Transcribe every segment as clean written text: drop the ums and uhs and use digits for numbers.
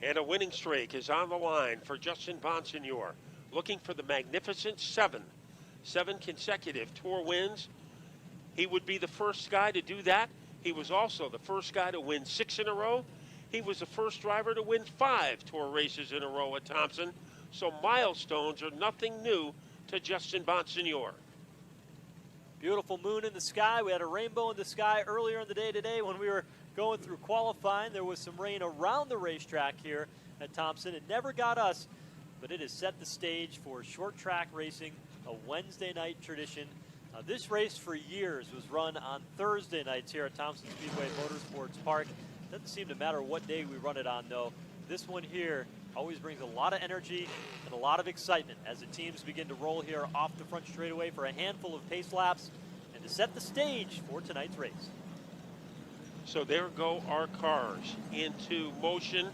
And a winning streak is on the line for Justin Bonsignore, looking for the magnificent 7 consecutive Tour wins. He would be the first guy to do that. He was also the first guy to win 6 in a row. He was the first driver to win 5 Tour races in a row at Thompson. So milestones are nothing new to Justin Bonsignore. Beautiful moon in the sky. We had a rainbow in the sky earlier in the day today when we were going through qualifying. There was some rain around the racetrack here at Thompson. It never got us, but it has set the stage for short track racing, a Wednesday night tradition. This race for years was run on Thursday nights here at Thompson Speedway Motorsports Park. Doesn't seem to matter what day we run it on, though. This one here always brings a lot of energy and a lot of excitement as the teams begin to roll here off the front straightaway for a handful of pace laps and to set the stage for tonight's race. So there go our cars into motion.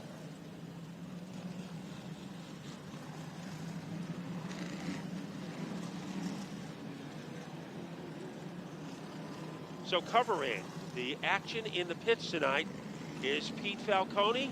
So covering the action in the pits tonight is Pete Falcone.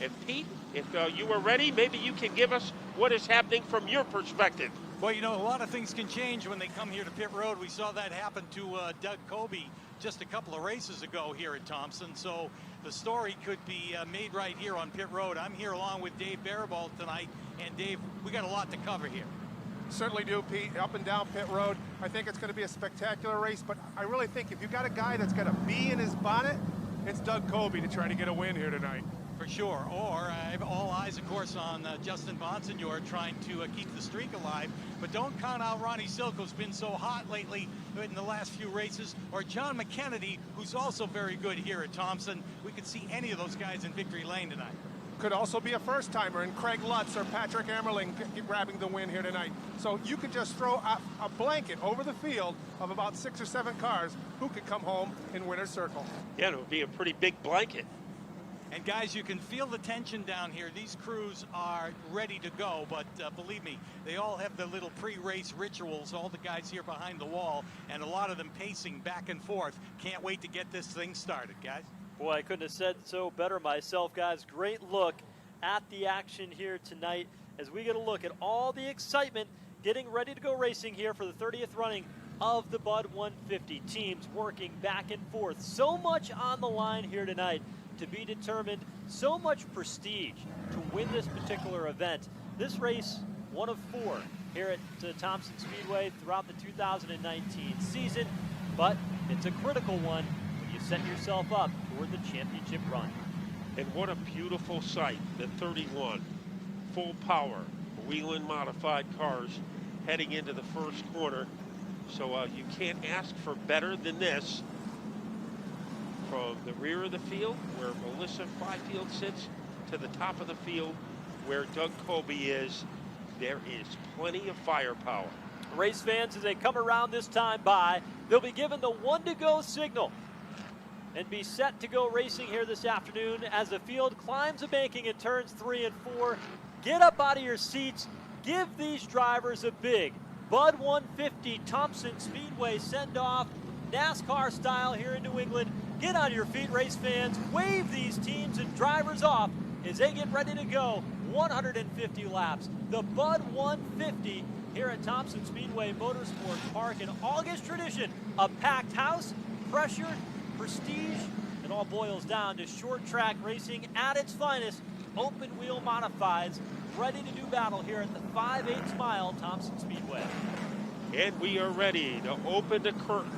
And Pete, if you are ready, maybe you can give us what is happening from your perspective. Well, you know, a lot of things can change when they come here to pit road. We saw that happen to Doug Coby just a couple of races ago here at Thompson. So the story could be made right here on pit road. I'm here along with Dave Barabalt tonight. And Dave, we got a lot to cover here. Certainly do, Pete. Up and down pit road. I think it's going to be a spectacular race, but I really think if you got a guy that's got a bee in his bonnet, it's Doug Coby to try to get a win here tonight. For sure. Or I have all eyes, of course, on Justin Bonsignore trying to keep the streak alive. But don't count out Ronnie Silk, who's been so hot lately in the last few races, or John McKennedy, who's also very good here at Thompson. We could see any of those guys in victory lane tonight. Could also be a first-timer, and Craig Lutz or Patrick Emmerling grabbing the win here tonight. So you could just throw a blanket over the field of about 6 or 7 cars who could come home in winner's circle. Yeah, it would be a pretty big blanket. And guys, you can feel the tension down here. These crews are ready to go, but believe me, they all have their little pre-race rituals, all the guys here behind the wall, and a lot of them pacing back and forth. Can't wait to get this thing started, guys. Boy, I couldn't have said so better myself, guys. Great look at the action here tonight as we get a look at all the excitement getting ready to go racing here for the 30th running of the Bud 150. Teams working back and forth. So much on the line here tonight to be determined. So much prestige to win this particular event. This race, one of 4 here at Thompson Speedway throughout the 2019 season, but it's a critical one when you set yourself up toward the championship run. And what a beautiful sight, the 31 full power Whelen modified cars heading into the first corner. So you can't ask for better than this. From the rear of the field, where Melissa Fifield sits, to the top of the field, where Doug Coby is, there is plenty of firepower. Race fans, as they come around this time by, they'll be given the 1-to-go signal and be set to go racing here this afternoon as the field climbs a banking at turns 3 and 4. Get up out of your seats. Give these drivers a big Bud 150 Thompson Speedway send-off, NASCAR style here in New England. Get on your feet, race fans. Wave these teams and drivers off as they get ready to go 150 laps. The Bud 150 here at Thompson Speedway Motorsports Park, an August tradition, a packed house, pressure, prestige. It all boils down to short track racing at its finest. Open wheel modifieds ready to do battle here at the 5/8 mile Thompson Speedway. And we are ready to open the curtain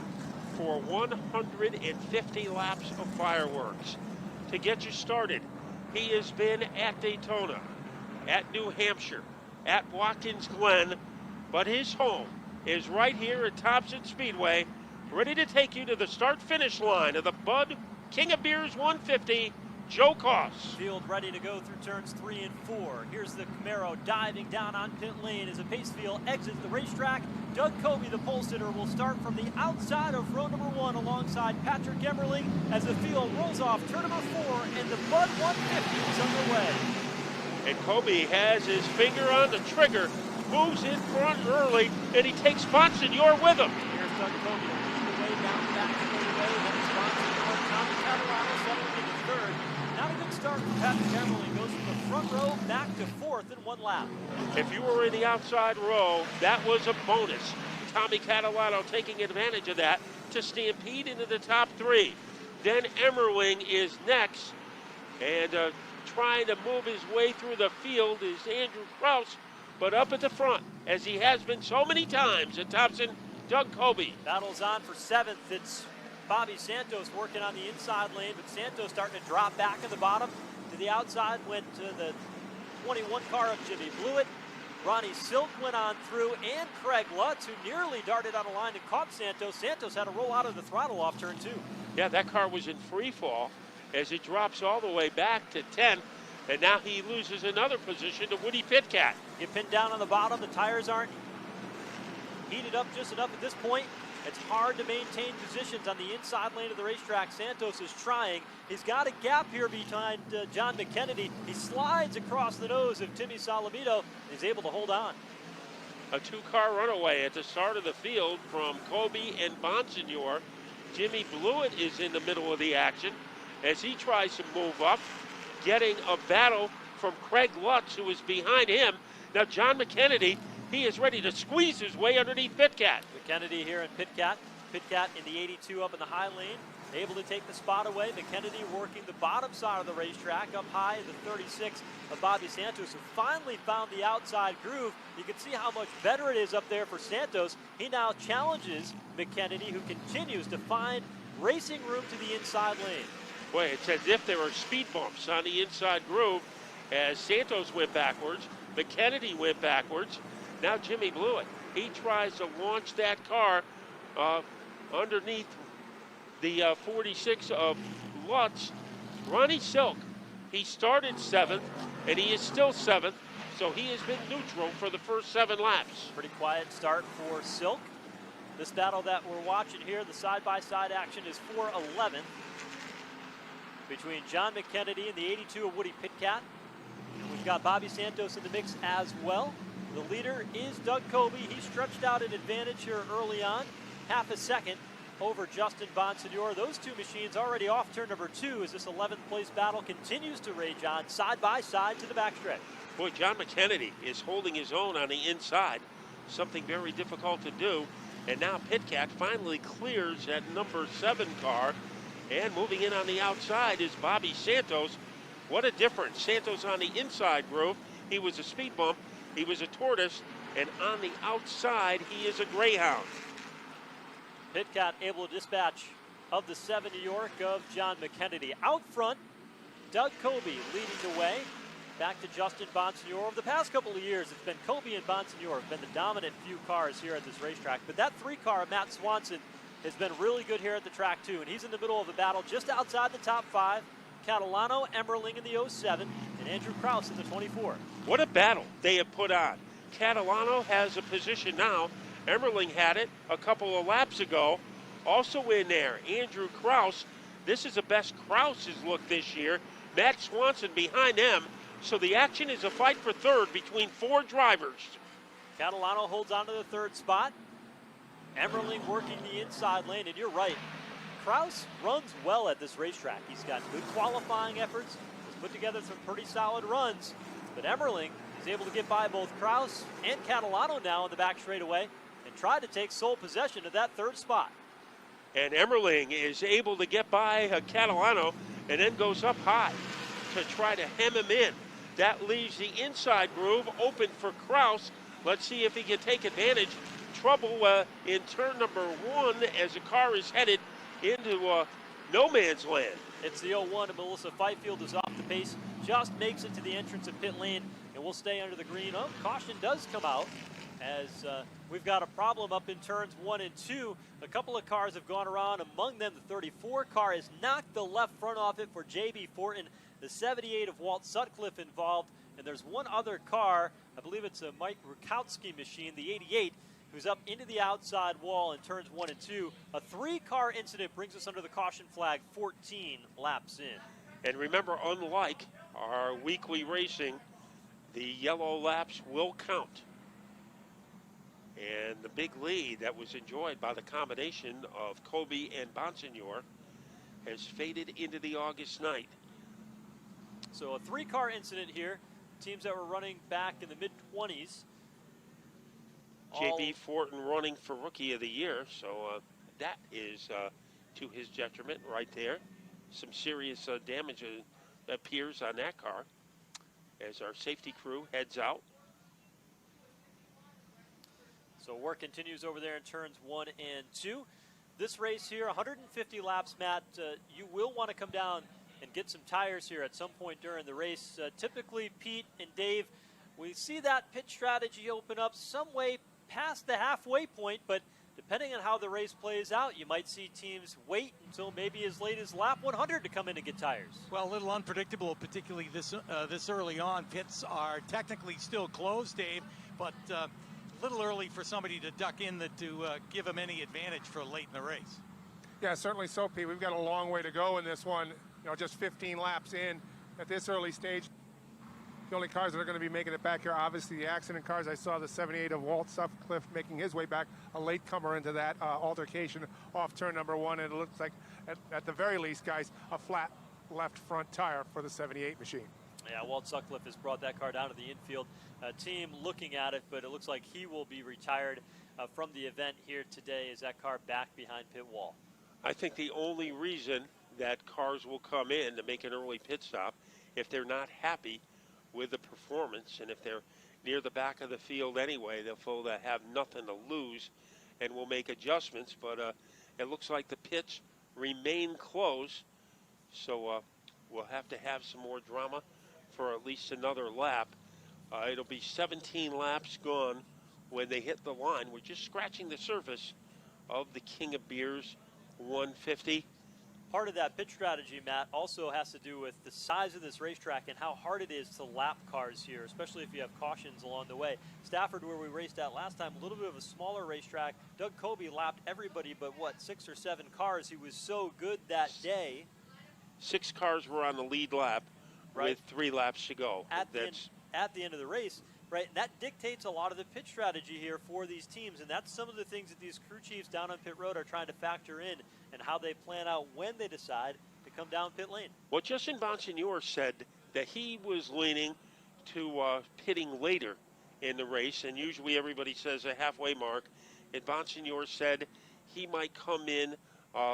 for 150 laps of fireworks. To get you started, he has been at Daytona, at New Hampshire, at Watkins Glen, but his home is right here at Thompson Speedway, ready to take you to the start-finish line of the Bud King of Beers 150, Joe Koss. Field ready to go through turns 3 and 4. Here's the Camaro diving down on pit lane as the pace field exits the racetrack. Doug Coby, the pole sitter, will start from the outside of row number 1 alongside Patrick Emmerling as the field rolls off turn number 4 and the Bud 150 is underway. And Coby has his finger on the trigger, moves in front early, and he takes Bonsignore with him. Here's Doug Coby leading the way down the back of the way. Then Bonsignore, Tommy Catalano settling into third. Not a good start for Patrick Emmerling. Goes from the front row back to fourth in one lap. If you were in the outside row, that was a bonus. Tommy Catalano taking advantage of that to stampede into the top three. Then Emmerling is next, and trying to move his way through the field is Andrew Kraus, but up at the front, as he has been so many times at Thompson, Doug Coby. Battles on for seventh. It's Bobby Santos working on the inside lane, but Santos starting to drop back in the bottom. To the outside went to the 21 car of Jimmy Blewett. Ronnie Silk went on through, and Craig Lutz, who nearly darted out of line and caught Santos. Santos had to roll out of the throttle off turn 2. Yeah, that car was in free fall as it drops all the way back to 10, and now he loses another position to Woody Pitcat. Get pinned down on the bottom. The tires aren't heated up just enough at this point. It's hard to maintain positions on the inside lane of the racetrack. Santos is trying. He's got a gap here behind John McKennedy. He slides across the nose of Timmy Salamito. He's able to hold on. A two-car runaway at the start of the field from Coby and Bonsignore. Jimmy Blewett is in the middle of the action as he tries to move up, getting a battle from Craig Lutz, who is behind him. Now John McKennedy, he is ready to squeeze his way underneath Pitcat. McKennedy here in Pitcat. Pitcat in the 82 up in the high lane, able to take the spot away. McKennedy working the bottom side of the racetrack, up high the 36 of Bobby Santos, who finally found the outside groove. You can see how much better it is up there for Santos. He now challenges McKennedy, who continues to find racing room to the inside lane. Boy, it's as if there were speed bumps on the inside groove as Santos went backwards, McKennedy went backwards. Now Jimmy Blewett, he tries to launch that car underneath the 46 of Lutz. Ronnie Silk, he started 7th, and he is still 7th, so he has been neutral for the first 7 laps. Pretty quiet start for Silk. This battle that we're watching here, the side-by-side action, is for 11th between John McKennedy and the 82 of Woody Pitcat. We've got Bobby Santos in the mix as well. The leader is Doug Coby. He stretched out an advantage here early on, half a second over Justin Bonsignore. Those two machines already off turn number 2 as this 11th place battle continues to rage on side by side to the backstretch. Boy, John McKennedy is holding his own on the inside, something very difficult to do. And now Pitcat finally clears that number 7 car, and moving in on the outside is Bobby Santos. What a difference. Santos on the inside groove, he was a speed bump. He was a tortoise, and on the outside, he is a greyhound. Pitcat able to dispatch of the 7 New York of John McKennedy. Out front, Doug Coby leading the way. Back to Justin Bonsignore. Over the past couple of years, it's been Coby and Bonsignore have been the dominant few cars here at this racetrack. But that 3 car, Matt Swanson, has been really good here at the track, too. And he's in the middle of the battle just outside the top 5. Catalano, Emmerling in the 07, and Andrew Kraus in the 24. What a battle they have put on. Catalano has a position now. Emmerling had it a couple of laps ago. Also in there, Andrew Kraus. This is the best Kraus has looked this year. Matt Swanson behind them. So the action is a fight for third between 4 drivers. Catalano holds on to the 3rd spot. Emmerling working the inside lane, and you're right. Kraus runs well at this racetrack. He's got good qualifying efforts. He's put together some pretty solid runs. But Emmerling is able to get by both Kraus and Catalano now in the back straightaway and try to take sole possession of that 3rd spot. And Emmerling is able to get by Catalano and then goes up high to try to hem him in. That leaves the inside groove open for Kraus. Let's see if he can take advantage. Trouble in turn number 1 as the car is headed into no man's land. It's the 01, and Melissa Fifield is off the pace, just makes it to the entrance of pit lane, and we'll stay under the green. Oh, caution does come out as we've got a problem up in turns 1 and 2. A couple of cars have gone around. Among them, the 34 car has knocked the left front off it for J.B. Fortin. The 78 of Walt Sutcliffe involved, and there's one other car, I believe it's a Mike Rukowski machine, the 88, who's up into the outside wall in turns 1 and 2. A 3-car incident brings us under the caution flag 14 laps in. And remember, unlike our weekly racing, the yellow laps will count. And the big lead that was enjoyed by the combination of Coby and Bonsignore has faded into the August night. So a 3-car incident here. Teams that were running back in the mid-20s. J.B. Fortin running for Rookie of the Year, so that is to his detriment right there. Some serious damage appears on that car as our safety crew heads out. So work continues over there in turns 1 and 2. This race here, 150 laps, Matt. You will want to come down and get some tires here at some point during the race. Typically, Pete and Dave, we see that pit strategy open up some way past the halfway point, but depending on how the race plays out, you might see teams wait until maybe as late as lap 100 to come in and get tires. Well, a little unpredictable, particularly this early on. Pits are technically still closed, Dave, but a little early for somebody to duck in to give them any advantage for late in the race. Yeah, certainly so, Pete. We've got a long way to go in this one. You know, just 15 laps in at this early stage. The only cars that are going to be making it back here, obviously the accident cars. I saw the 78 of Walt Sutcliffe making his way back, a latecomer into that altercation off turn number 1, and it looks like, at the very least, guys, a flat left front tire for the 78 machine. Yeah, Walt Sutcliffe has brought that car down to the infield. Team looking at it, but it looks like he will be retired from the event here today. Is that car back behind pit wall? I think the only reason that cars will come in to make an early pit stop if they're not happy with the performance, and if they're near the back of the field anyway, they'll feel they have nothing to lose and will make adjustments. But it looks like the pits remain closed, so we'll have to have some more drama for at least another lap. It'll be 17 laps gone when they hit the line. We're just scratching the surface of the King of Beers 150. Part of that pit strategy, Matt, also has to do with the size of this racetrack and how hard it is to lap cars here, especially if you have cautions along the way. Stafford, where we raced at last time, a little bit of a smaller racetrack. Doug Coby lapped everybody but, what, 6 or 7 cars. He was so good that day. 6 cars were on the lead lap with 3 laps to go. At the end of the race, right? And that dictates a lot of the pit strategy here for these teams, and that's some of the things that these crew chiefs down on pit road are trying to factor in and how they plan out when they decide to come down pit lane. Well, Justin Bonsignore said that he was leaning to pitting later in the race, and usually everybody says a halfway mark, and Bonsignore said he might come in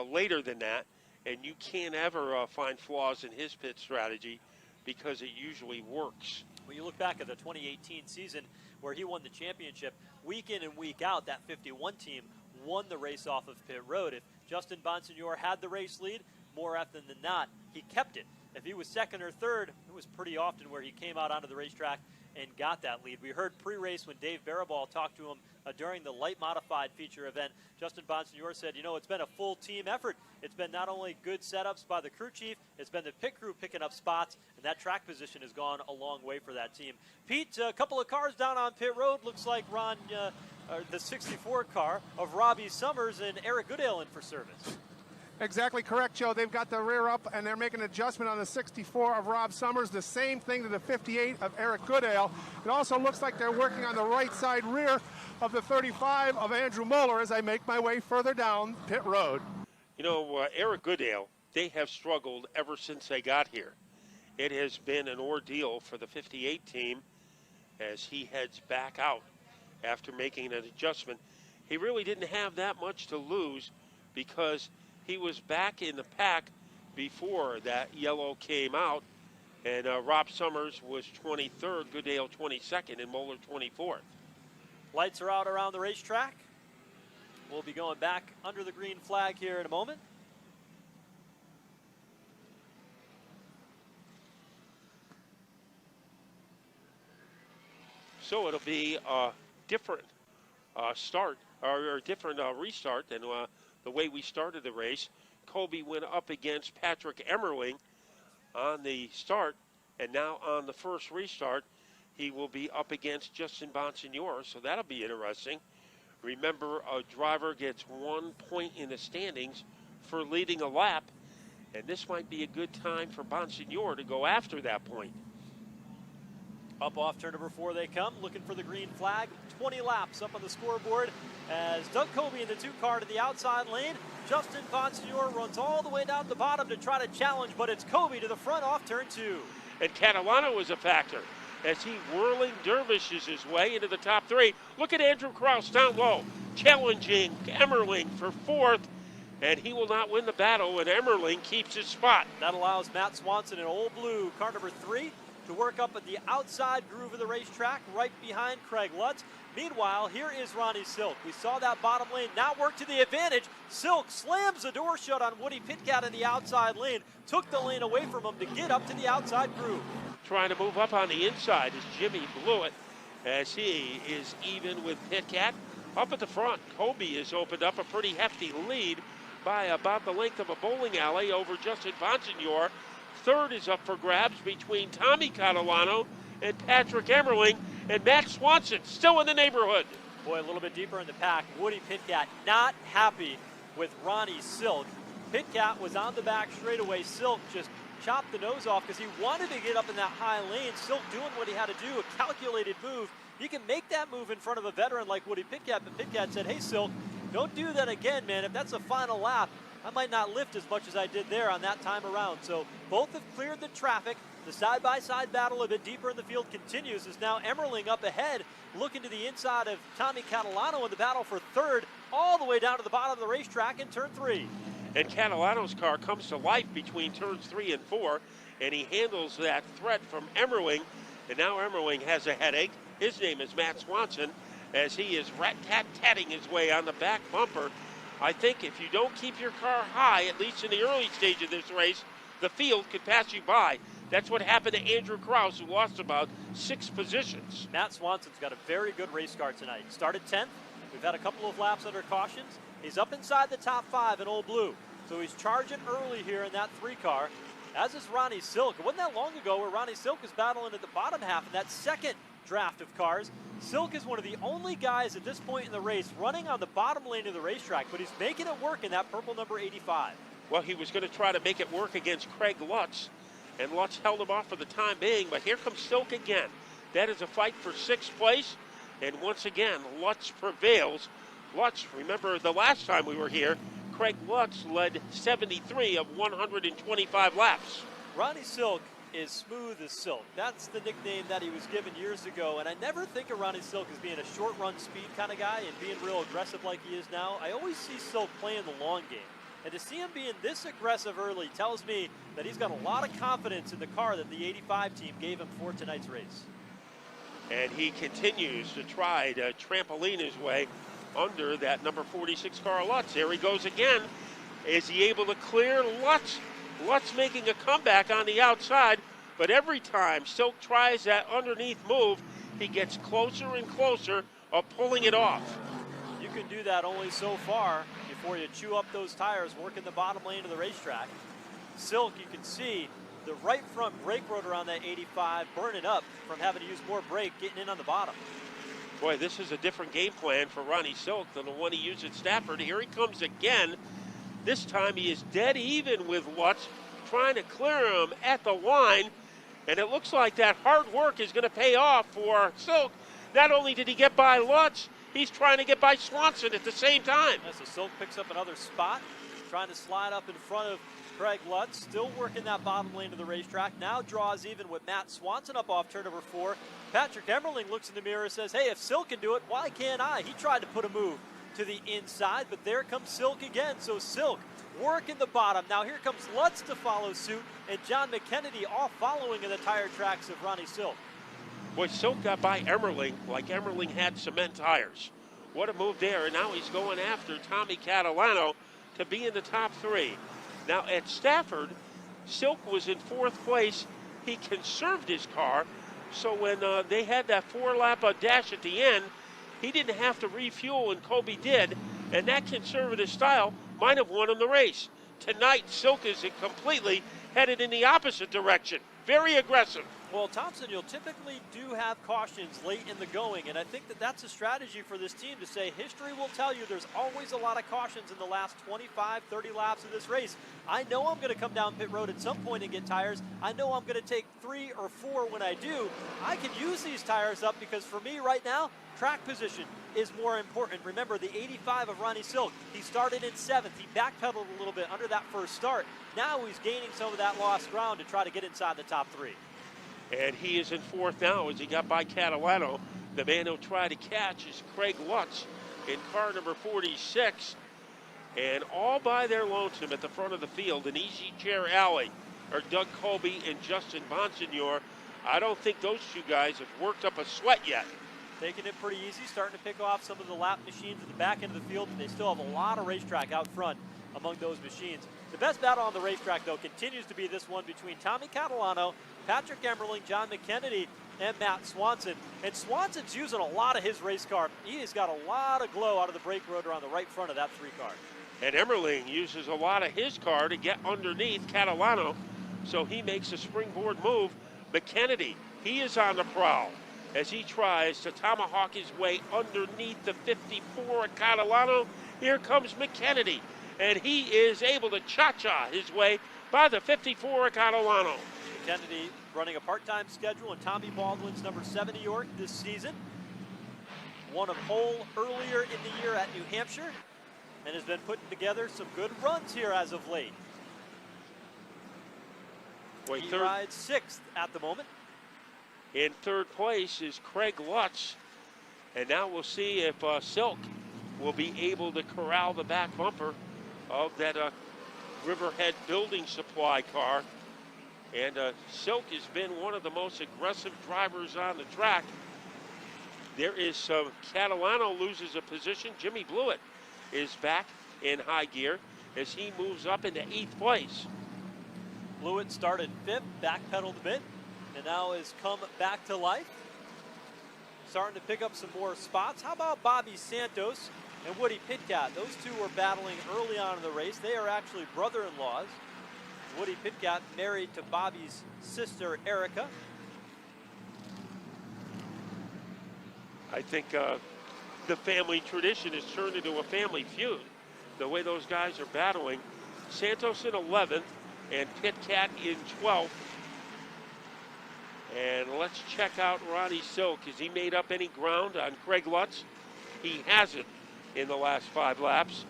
later than that, and you can't ever find flaws in his pit strategy because it usually works. When you look back at the 2018 season where he won the championship, week in and week out, that 51 team won the race off of pit road. If Justin Bonsignore had the race lead, more often than not, he kept it. If he was second or third, it was pretty often where he came out onto the racetrack and got that lead. We heard pre-race when Dave Barabal talked to him during the light modified feature event. Justin Bonsignore said, you know, it's been a full team effort. It's been not only good setups by the crew chief, it's been the pit crew picking up spots, and that track position has gone a long way for that team. Pete, a couple of cars down on pit road. Looks like the 64 car of Robbie Summers and Eric Goodale in for service. Exactly correct, Joe. They've got the rear up, and they're making an adjustment on the 64 of Rob Summers. The same thing to the 58 of Eric Goodale. It also looks like they're working on the right side rear of the 35 of Andrew Moeller as I make my way further down pit road. You know, Eric Goodale, they have struggled ever since they got here. It has been an ordeal for the 58 team as he heads back out after making an adjustment. He really didn't have that much to lose because he was back in the pack before that yellow came out, and Rob Summers was 23rd, Goodale 22nd, and Moeller 24th. Lights are out around the racetrack. We'll be going back under the green flag here in a moment. So it'll be a different start, or a different restart than the way we started the race. Coby went up against Patrick Emmerling on the start, and now on the first restart, he will be up against Justin Bonsignore, so that'll be interesting. Remember, a driver gets 1 point in the standings for leading a lap, and this might be a good time for Bonsignore to go after that point. Up off turn number 4 they come, looking for the green flag. 20 laps up on the scoreboard as Doug Coby in the 2 car to the outside lane. Justin Bonsignore runs all the way down the bottom to try to challenge, but it's Coby to the front off turn 2. And Catalano was a factor as he whirling dervishes his way into the top 3. Look at Andrew Krause down low, challenging Emmerling for 4th, and he will not win the battle when Emmerling keeps his spot. That allows Matt Swanson in old blue, car number 3, to work up at the outside groove of the racetrack, right behind Craig Lutz. Meanwhile, here is Ronnie Silk. We saw that bottom lane now work to the advantage. Silk slams the door shut on Woody Pitkat in the outside lane, took the lane away from him to get up to the outside groove. Trying to move up on the inside as Jimmy blew it, as he is even with Pitkat. Up at the front, Coby has opened up a pretty hefty lead by about the length of a bowling alley over Justin Bonsignore. 3rd is up for grabs between Tommy Catalano and Patrick Emmerling, and Matt Swanson still in the neighborhood. Boy, a little bit deeper in the pack. Woody Pitkat not happy with Ronnie Silk. Pitkat was on the back straightaway. Silk just chopped the nose off because he wanted to get up in that high lane. Silk doing what he had to do, a calculated move. You can make that move in front of a veteran like Woody Pitkat, but Pitkat said, hey, Silk, don't do that again, man. If that's a final lap, I might not lift as much as I did there on that time around. So both have cleared the traffic. The side-by-side battle a bit deeper in the field continues as now Emmerling up ahead, looking to the inside of Tommy Catalano in the battle for 3rd, all the way down to the bottom of the racetrack in turn 3. And Catalano's car comes to life between turns 3 and 4, and he handles that threat from Emmerling. And now Emmerling has a headache. His name is Matt Swanson, as he is rat-tat-tatting his way on the back bumper. I think if you don't keep your car high, at least in the early stage of this race, the field could pass you by. That's what happened to Andrew Krause, who lost about 6 positions. Matt Swanson's got a very good race car tonight. Started 10th. We've had a couple of laps under cautions. He's up inside the top 5 in old blue. So he's charging early here in that 3 car, as is Ronnie Silk. It wasn't that long ago where Ronnie Silk was battling at the bottom half in that 2nd draft of cars. Silk is one of the only guys at this point in the race running on the bottom lane of the racetrack, but he's making it work in that purple number 85. Well, he was going to try to make it work against Craig Lutz, and Lutz held him off for the time being, but here comes Silk again. That is a fight for 6th place, and once again, Lutz prevails. Lutz, remember the last time we were here, Craig Lutz led 73 of 125 laps. Ronnie Silk is smooth as silk. That's the nickname that he was given years ago, and I never think of Ronnie Silk as being a short run speed kind of guy and being real aggressive like he is now. I always see Silk playing the long game, and to see him being this aggressive early tells me that he's got a lot of confidence in the car that the 85 team gave him for tonight's race. And he continues to try to trampoline his way under that number 46 car Lutz. There he goes again. Is he able to clear Lutz? Lutz making a comeback on the outside, but every time Silk tries that underneath move, he gets closer and closer of pulling it off. You can do that only so far before you chew up those tires working the bottom lane of the racetrack. Silk, you can see the right front brake rotor on that 85 burning up from having to use more brake getting in on the bottom. Boy, this is a different game plan for Ronnie Silk than the one he used at Stafford. Here he comes again. This time he is dead even with Lutz, trying to clear him at the line. And it looks like that hard work is going to pay off for Silk. Not only did he get by Lutz, he's trying to get by Swanson at the same time. So Silk picks up another spot, trying to slide up in front of Craig Lutz, still working that bottom lane of the racetrack. Now draws even with Matt Swanson up off turn number 4. Patrick Emmerling looks in the mirror and says, hey, if Silk can do it, why can't I? He tried to put a move to the inside, but there comes Silk again. So Silk working the bottom. Now here comes Lutz to follow suit, and John McKennedy all following in the tire tracks of Ronnie Silk. Boy, Silk got by Emmerling like Emmerling had cement tires. What a move there, and now he's going after Tommy Catalano to be in the top 3. Now at Stafford, Silk was in 4th place. He conserved his car, so when they had that 4-lap dash at the end, he didn't have to refuel, and Coby did, and that conservative style might have won him the race. Tonight, Silk is completely headed in the opposite direction. Very aggressive. Well, Thompson, you'll typically do have cautions late in the going, and I think that that's a strategy for this team to say history will tell you there's always a lot of cautions in the last 25, 30 laps of this race. I know I'm going to come down pit road at some point and get tires. I know I'm going to take 3 or 4 when I do. I can use these tires up because for me right now, track position is more important. Remember, the 85 of Ronnie Silk, he started in 7th. He backpedaled a little bit under that first start. Now he's gaining some of that lost ground to try to get inside the top 3. And he is in fourth now as he got by Catalano. The man who'll try to catch is Craig Lutz in car number 46. And all by their lonesome at the front of the field, an easy chair alley, are Doug Coby and Justin Bonsignore. I don't think those two guys have worked up a sweat yet. Taking it pretty easy, starting to pick off some of the lap machines at the back end of the field, and they still have a lot of racetrack out front among those machines. The best battle on the racetrack, though, continues to be this one between Tommy Catalano, Patrick Emmerling, John McKennedy, and Matt Swanson. And Swanson's using a lot of his race car. He has got a lot of glow out of the brake rotor on the right front of that 3 car. And Emmerling uses a lot of his car to get underneath Catalano, so he makes a springboard move. McKennedy, he is on the prowl as he tries to tomahawk his way underneath the 54 at Catalano. Here comes McKennedy, and he is able to cha-cha his way by the 54 at Catalano. McKennedy running a part-time schedule in Tommy Baldwin's number 70 York this season. Won a pole earlier in the year at New Hampshire and has been putting together some good runs here as of late. He rides 6th at the moment. In third place is Craig Lutz. And now we'll see if Silk will be able to corral the back bumper of that Riverhead Building Supply car. And Silk has been one of the most aggressive drivers on the track. There is some, Catalano loses a position. Jimmy Blewett is back in high gear as he moves up into 8th place. Blewett started 5th, backpedaled a bit, and now has come back to life. Starting to pick up some more spots. How about Bobby Santos and Woody Pitcat? Those two were battling early on in the race. They are actually brother-in-laws. Woody Pitcat married to Bobby's sister, Erica. I think the family tradition has turned into a family feud. The way those guys are battling. Santos in 11th and Pitcat in 12th. And let's check out Ronnie Silk. Has he made up any ground on Craig Lutz? He hasn't in the last 5 laps.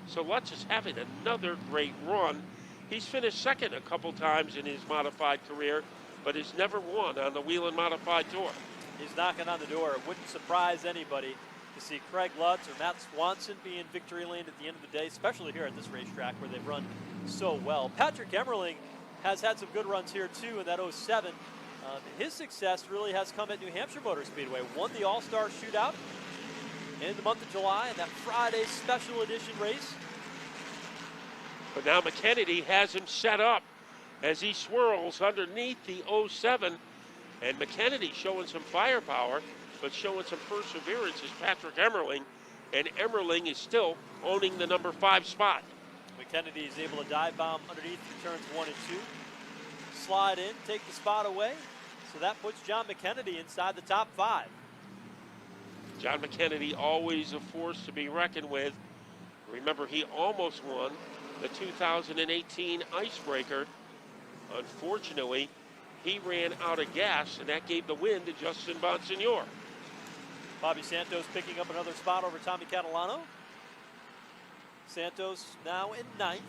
So Lutz is having another great run. He's finished second a couple times in his modified career, but has never won on the Whelen Modified Tour. He's knocking on the door. It wouldn't surprise anybody to see Craig Lutz or Matt Swanson be in victory lane at the end of the day, especially here at this racetrack where they've run so well. Patrick Emmerling has had some good runs here too in that 07. His success really has come at New Hampshire Motor Speedway. Won the All-Star Shootout in the month of July in that Friday special edition race. But now McKennedy has him set up as he swirls underneath the 07. And McKennedy showing some firepower, but showing some perseverance is Patrick Emmerling. And Emmerling is still owning the number 5 spot. McKennedy is able to dive bomb underneath through turns 1 and 2. Slide in, take the spot away. So that puts John McKennedy inside the top 5. John McKennedy, always a force to be reckoned with. Remember, he almost won the 2018 Icebreaker. Unfortunately, he ran out of gas, and that gave the win to Justin Bonsignore. Bobby Santos picking up another spot over Tommy Catalano. Santos now in 9th.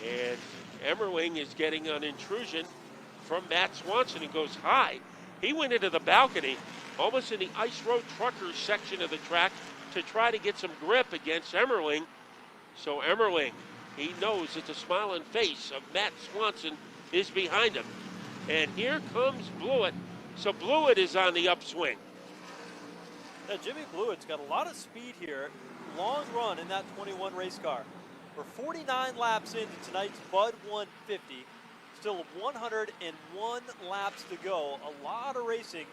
And Emmerling is getting an intrusion from Matt Swanson and goes high. He went into the balcony, almost in the ice road truckers section of the track, to try to get some grip against Emmerling. So Emmerling, he knows that the smiling face of Matt Swanson is behind him. And here comes Blewett. So Blewett is on the upswing. Now Jimmy Blewett's got a lot of speed here. Long run in that 21 race car. We're 49 laps into tonight's Bud 150. Still 101 laps to go. A lot of racing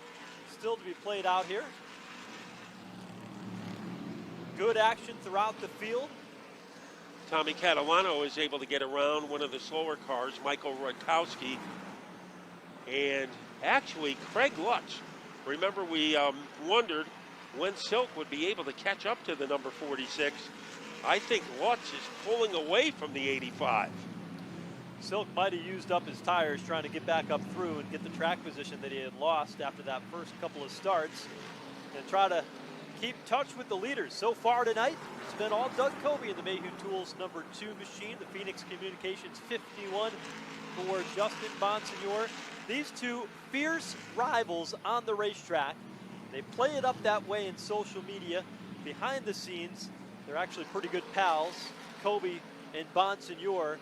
still to be played out here. Good action throughout the field. Tommy Catalano is able to get around one of the slower cars, Michael Rutkowski. And actually, Craig Lutz. Remember, we wondered when Silk would be able to catch up to the number 46. I think Lutz is pulling away from the 85. Silk might have used up his tires trying to get back up through and get the track position that he had lost after that first couple of starts, and try to keep touch with the leaders. So far tonight, it's been all Doug Coby in the Mayhew Tools #2 machine, the Phoenix Communications 51 for Justin Bonsignore. These two fierce rivals on the racetrack. They play it up that way in social media. Behind the scenes, they're actually pretty good pals, Coby and Bonsignore,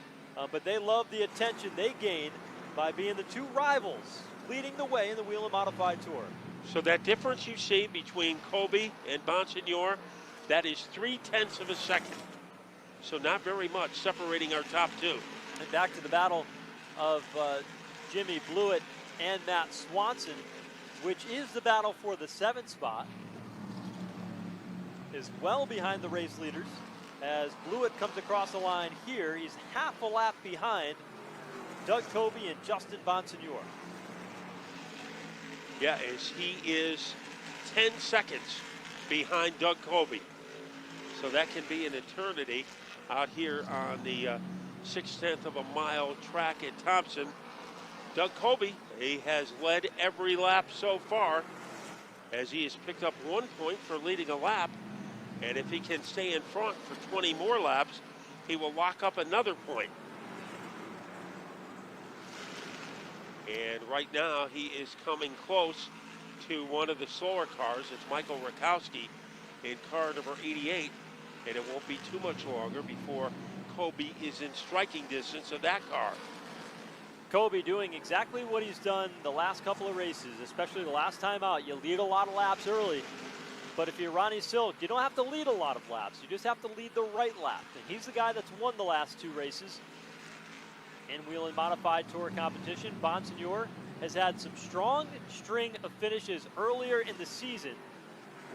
but they love the attention they gain by being the two rivals leading the way in the Whelen Modified Tour. So that difference you see between Coby and Bonsignore, that is 0.3 of a second. So not very much separating our top two. And back to the battle of Jimmy Blewett and Matt Swanson, which is the battle for the 7th spot, is well behind the race leaders. As Blewett comes across the line here, he's half a lap behind Doug Coby and Justin Bonsignore. Yeah, as he is 10 seconds behind Doug Coby. So that can be an eternity out here on the 0.6 of a mile track at Thompson. Doug Coby, he has led every lap so far, as he has picked up 1 point for leading a lap. And if he can stay in front for 20 more laps, he will lock up another point. And right now, he is coming close to one of the slower cars. It's Michael Rakowski in car number 88. And it won't be too much longer before Coby is in striking distance of that car. Coby doing exactly what he's done the last couple of races, especially the last time out. You lead a lot of laps early. But if you're Ronnie Silk, you don't have to lead a lot of laps. You just have to lead the right lap. And he's the guy that's won the last 2 races in Whelen Modified Tour competition. Bonsignore has had some strong string of finishes earlier in the season.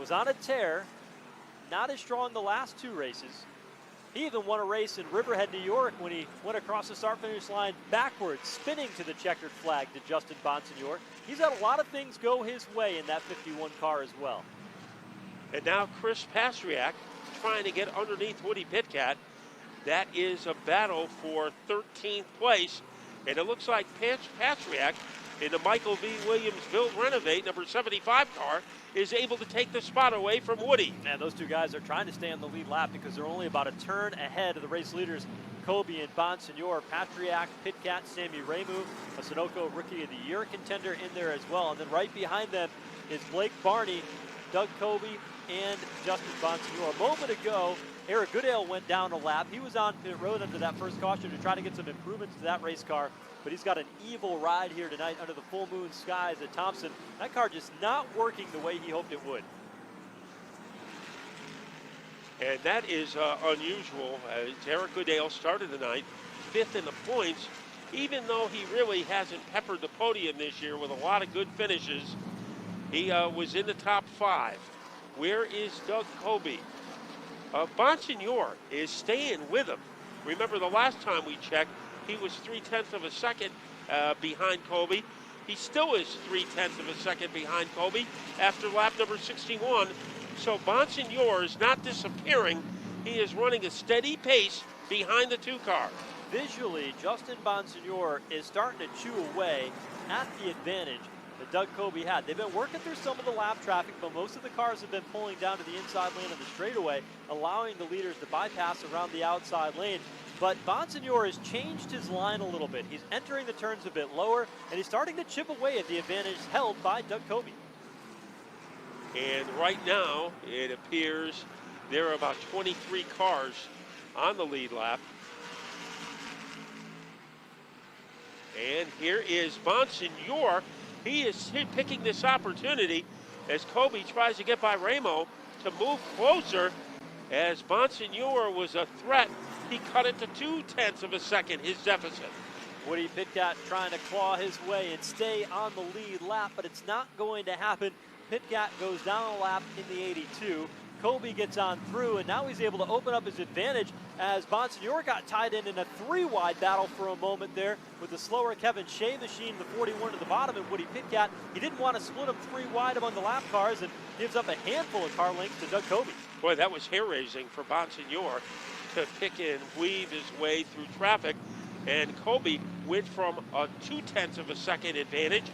Was on a tear, not as strong the last 2 races. He even won a race in Riverhead, New York when he went across the start-finish line backwards, spinning to the checkered flag to Justin Bonsignore. He's had a lot of things go his way in that 51 car as well. And now Chris Pastriak trying to get underneath Woody Pitkat. That is a battle for 13th place. And it looks like Pastriak in the Michael V. Williams Build Renovate number 75 car is able to take the spot away from Woody. And those two guys are trying to stay on the lead lap because they're only about a turn ahead of the race leaders, Coby and Bonsignore. Pastriak, Pitkat, Sammy Ramu, a Sunoco Rookie of the Year contender in there as well. And then right behind them is Blake Barney, Doug Coby, and Justin Bonsignore. A moment ago, Eric Goodale went down a lap. He was on pit road under that first caution to try to get some improvements to that race car, but he's got an evil ride here tonight under the full moon skies at Thompson. That car just not working the way he hoped it would. And that is unusual. Eric Goodale started the night 5th in the points, even though he really hasn't peppered the podium this year with a lot of good finishes. He was in the top 5. Where is Doug Coby? Bonsignore is staying with him. Remember the last time we checked, he was 0.3 of a second behind Coby. He still is 0.3 of a second behind Coby after lap number 61. So Bonsignore is not disappearing. He is running a steady pace behind the 2 car. Visually, Justin Bonsignore is starting to chew away at the advantage that Doug Coby had. They've been working through some of the lap traffic, but most of the cars have been pulling down to the inside lane of the straightaway, allowing the leaders to bypass around the outside lane. But Bonsignore has changed his line a little bit. He's entering the turns a bit lower, and he's starting to chip away at the advantage held by Doug Coby. And right now, it appears there are about 23 cars on the lead lap. And here is Bonsignore. He is picking this opportunity as Coby tries to get by Ramo to move closer. As Bonsignore was a threat, he cut it to 0.2 of a second, his deficit. Woody Pitkat trying to claw his way and stay on the lead lap, but it's not going to happen. Pitkat goes down a lap in the 82. Coby gets on through, and now he's able to open up his advantage as Bonsignore got tied in a 3-wide battle for a moment there with the slower Kevin Shea machine, the 41 to the bottom, and Woody Pitkat. He didn't want to split him 3 wide among the lap cars and gives up a handful of car lengths to Doug Coby. Boy, that was hair-raising for Bonsignore to pick and weave his way through traffic. And Coby went from a 0.2 of a second advantage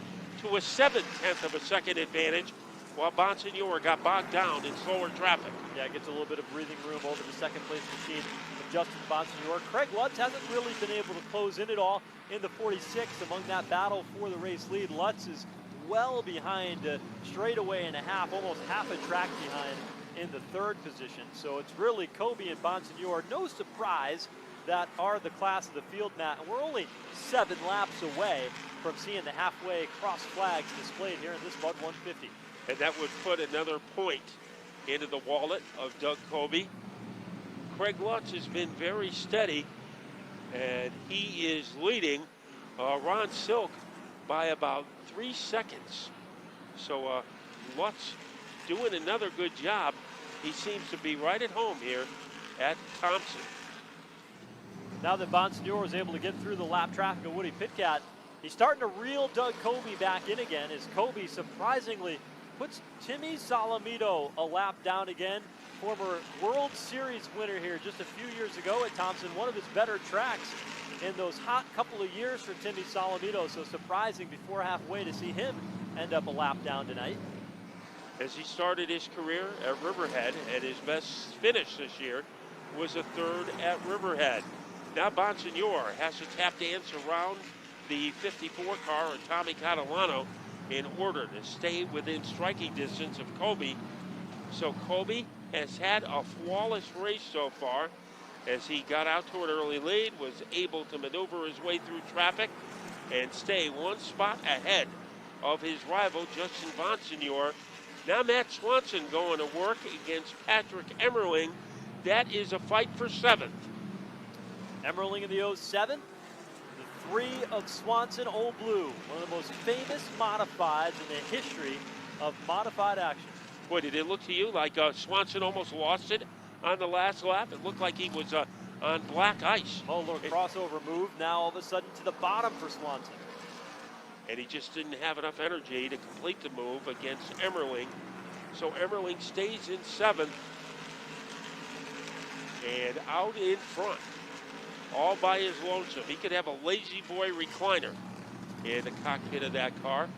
to a 0.7 of a second advantage while Bonsignore got bogged down in slower traffic. Yeah, gets a little bit of breathing room over the second place machine of Justin Bonsignore. Craig Lutz hasn't really been able to close in at all in the 46 among that battle for the race lead. Lutz is well behind, straightaway and a half, almost half a track behind in the third position. So it's really Coby and Bonsignore, no surprise, that are the class of the field, Matt. And we're only 7 laps away from seeing the halfway cross flags displayed here in this Bud 150. And that would put another point into the wallet of Doug Coby. Craig Lutz has been very steady, and he is leading Ron Silk by about 3 seconds. So Lutz doing another good job. He seems to be right at home here at Thompson. Now that Bonsignore was able to get through the lap traffic of Woody Pitcat, he's starting to reel Doug Coby back in again, as Coby surprisingly puts Timmy Salamito a lap down again. Former World Series winner here just a few years ago at Thompson, one of his better tracks in those hot couple of years for Timmy Salamito. So surprising before halfway to see him end up a lap down tonight. As he started his career at Riverhead, and his best finish this year was a 3rd at Riverhead. Now Bonsignore has to tap dance around the 54 car of Tommy Catalano in order to stay within striking distance of Coby. So Coby has had a flawless race so far, as he got out to an early lead, was able to maneuver his way through traffic and stay 1 spot ahead of his rival Justin Bonsignore. Now Matt Swanson going to work against Patrick Emmerling. That is a fight for 7th. Emmerling in the 07, the 3 of Swanson Old Blue, one of the most famous modifieds in the history of modified action. Boy, did it look to you like Swanson almost lost it on the last lap? It looked like he was on black ice. Oh, little crossover move now all of a sudden to the bottom for Swanson. And he just didn't have enough energy to complete the move against Emmerling. So Emmerling stays in 7th and out in front, all by his lonesome. He could have a lazy boy recliner in the cockpit of that car.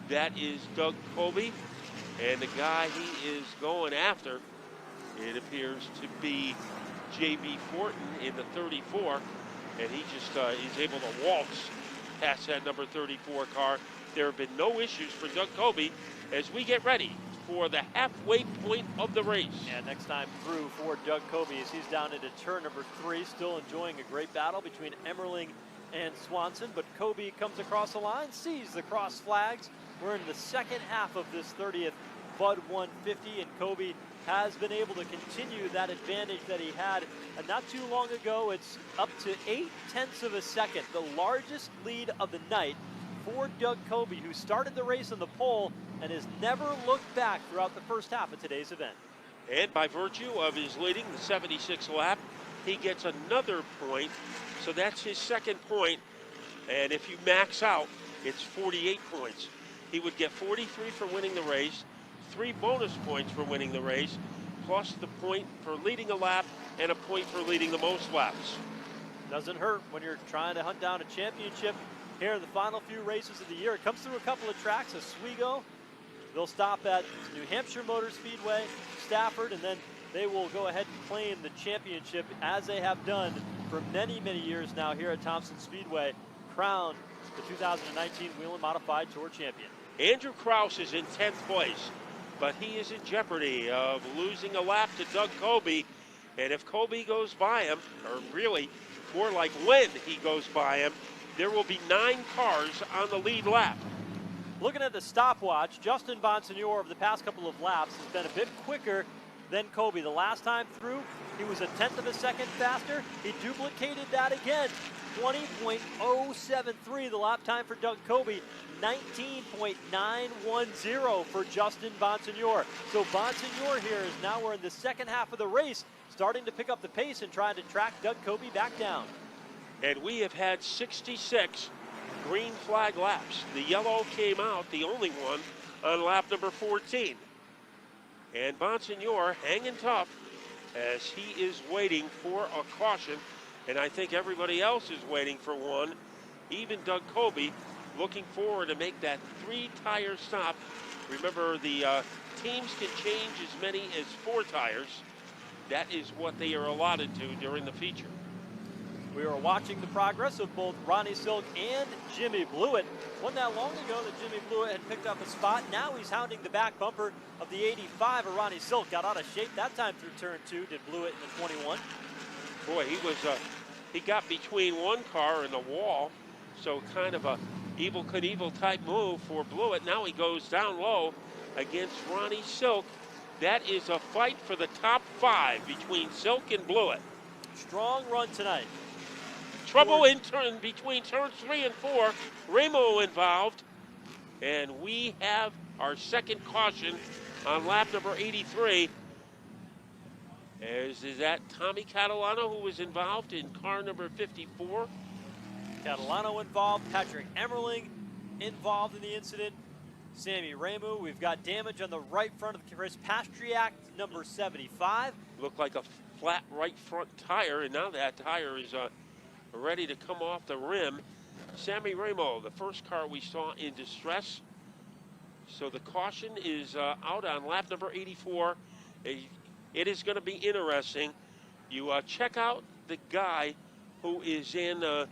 That is Doug Coby, and the guy he is going after, it appears to be J.B. Fortin in the 34, and he just is able to waltz past that number 34 car. There have been no issues for Doug Coby as we get ready for the halfway point of the race. And next time through for Doug Coby as he's down into turn number 3, still enjoying a great battle between Emmerling and Swanson. But Coby comes across the line, sees the cross flags. We're in the second half of this 30th Bud 150, and Coby has been able to continue that advantage that he had not too long ago. It's up to 0.8 of a second, the largest lead of the night for Doug Coby, who started the race on the pole and has never looked back throughout the first half of today's event. And by virtue of his leading the 76th lap, he gets another point. So that's his 2nd point. And if you max out, it's 48 points. He would get 43 for winning the race, 3 bonus points for winning the race, plus the point for leading a lap and a point for leading the most laps. Doesn't hurt when you're trying to hunt down a championship here in the final few races of the year. It comes through a couple of tracks, Oswego. They'll stop at New Hampshire Motor Speedway, Stafford, and then they will go ahead and claim the championship, as they have done for many, many years now here at Thompson Speedway, crowned the 2019 Whelen Modified Tour champion. Andrew Kraus is in 10th place, but he is in jeopardy of losing a lap to Doug Coby. And if Coby goes by him, or really more like when he goes by him, there will be 9 cars on the lead lap. Looking at the stopwatch, Justin Bonsignore of the past couple of laps has been a bit quicker than Coby. The last time through, he was 1/10 of a second faster. He duplicated that again. 20.073 the lap time for Doug Coby. 19.910 for Justin Bonsignore. So Bonsignore here is now we're in the second half of the race, starting to pick up the pace and trying to track Doug Coby back down. And we have had 66 green flag laps. The yellow came out, the only one, on lap number 14. And Bonsignore hanging tough as he is waiting for a caution. And I think everybody else is waiting for one. Even Doug Coby looking forward to make that 3-tire stop Remember, the teams can change as many as 4 tires. That is what they are allotted to during the feature. We were watching the progress of both Ronnie Silk and Jimmy Blewett. Wasn't that long ago that Jimmy Blewett had picked up a spot. Now he's hounding the back bumper of the 85, or Ronnie Silk got out of shape that time through turn 2, did Blewett in the 21. Boy, he got between one car and the wall, so kind of a Evel Knievel type move for Blewett. Now he goes down low against Ronnie Silk. That is a fight for the top 5 between Silk and Blewett. Strong run tonight. Trouble in between turns 3 and 4. Ramo involved. And we have our second caution on lap number 83. Is that Tommy Catalano who was involved in car number 54? Catalano involved, Patrick Emmerling involved in the incident, Sammy Ramu. We've got damage on the right front of Chris Pastriak, number 75. Looked like a flat right front tire, and now that tire is ready to come off the rim. Sammy Ramo, the first car we saw in distress. So the caution is out on lap number 84. It is going to be interesting. You check out the guy who is in the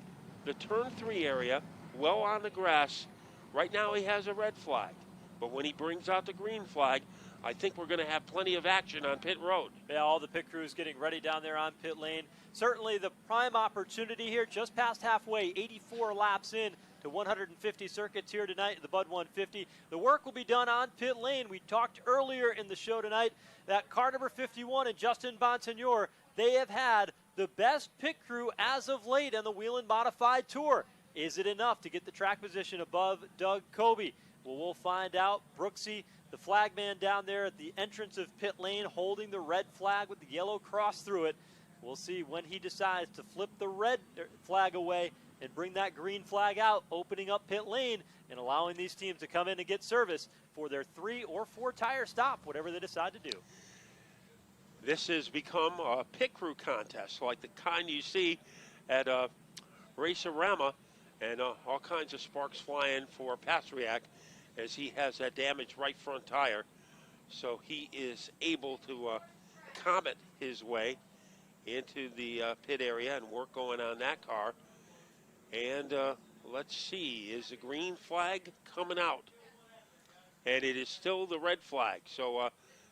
turn 3 area, well on the grass. Right now he has a red flag, but when he brings out the green flag, I think we're going to have plenty of action on pit road. Yeah, all the pit crews getting ready down there on pit lane. Certainly the prime opportunity here, just past halfway, 84 laps in to 150 circuits here tonight at the Bud 150. The work will be done on pit lane. We talked earlier in the show tonight that car number 51 and Justin Bonsignore, they have had the best pit crew as of late on the Whelen Modified Tour. Is it enough to get the track position above Doug Coby? Well, we'll find out. Brooksy, the flag man down there at the entrance of pit lane, holding the red flag with the yellow cross through it. We'll see when he decides to flip the red flag away and bring that green flag out, opening up pit lane and allowing these teams to come in and get service for their 3 or 4 tire stop, whatever they decide to do. This has become a pit crew contest, like the kind you see at Race-A-Rama, and all kinds of sparks flying for Pastriak as he has that damaged right front tire. So he is able to comet his way into the pit area and work going on that car. And let's see, is the green flag coming out? And it is still the red flag. So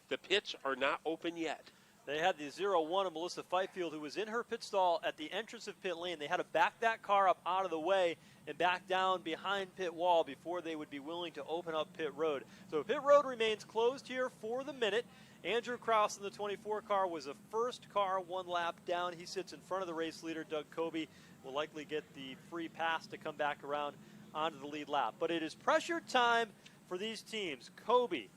the pits are not open yet. They had the 0-1 of Melissa Fifield, who was in her pit stall at the entrance of pit lane. They had to back that car up out of the way and back down behind pit wall before they would be willing to open up pit road. So pit road remains closed here for the minute. Andrew Krause in the 24 car was the first car 1 lap down. He sits in front of the race leader, Doug Coby. Will likely get the free pass to come back around onto the lead lap. But it is pressure time for these teams. Coby,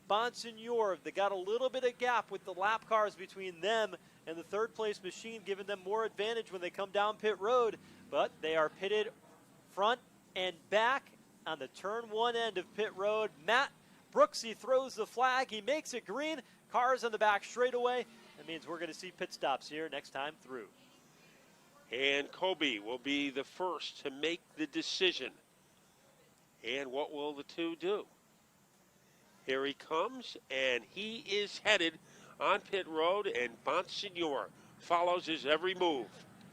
Bonsignore, they got a little bit of gap with the lap cars between them and the third place machine, giving them more advantage when they come down pit road. But they are pitted front and back on the turn 1 end of pit road. Matt Brooksy throws the flag. He makes it green. Cars on the back straightaway. That means we're going to see pit stops here next time through. And Coby will be the first to make the decision. And what will the two do? Here he comes, and he is headed on pit road, and Bonsignore follows his every move.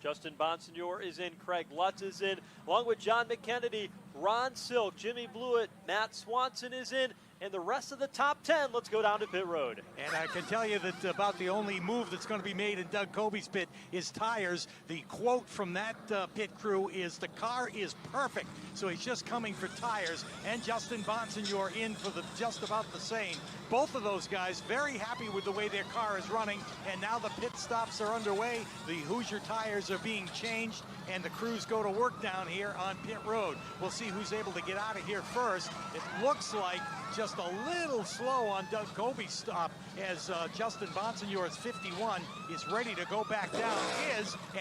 Justin Bonsignore is in, Craig Lutz is in, along with John McKennedy, Ron Silk, Jimmy Blewett, Matt Swanson is in, and the rest of the top 10. Let's go down to pit road. And I can tell you that about the only move that's going to be made in Doug Coby's pit is tires. The quote from that pit crew is, "The car is perfect." So he's just coming for tires, and Justin Bonsignore in for just about the same. Both of those guys very happy with the way their car is running, and now the pit stops are underway. The Hoosier tires are being changed, and the crews go to work down here on pit road. We'll see who's able to get out of here first. It looks like just a little slow on Doug Coby's stop as Justin Bonsignore's 51 is ready to go back down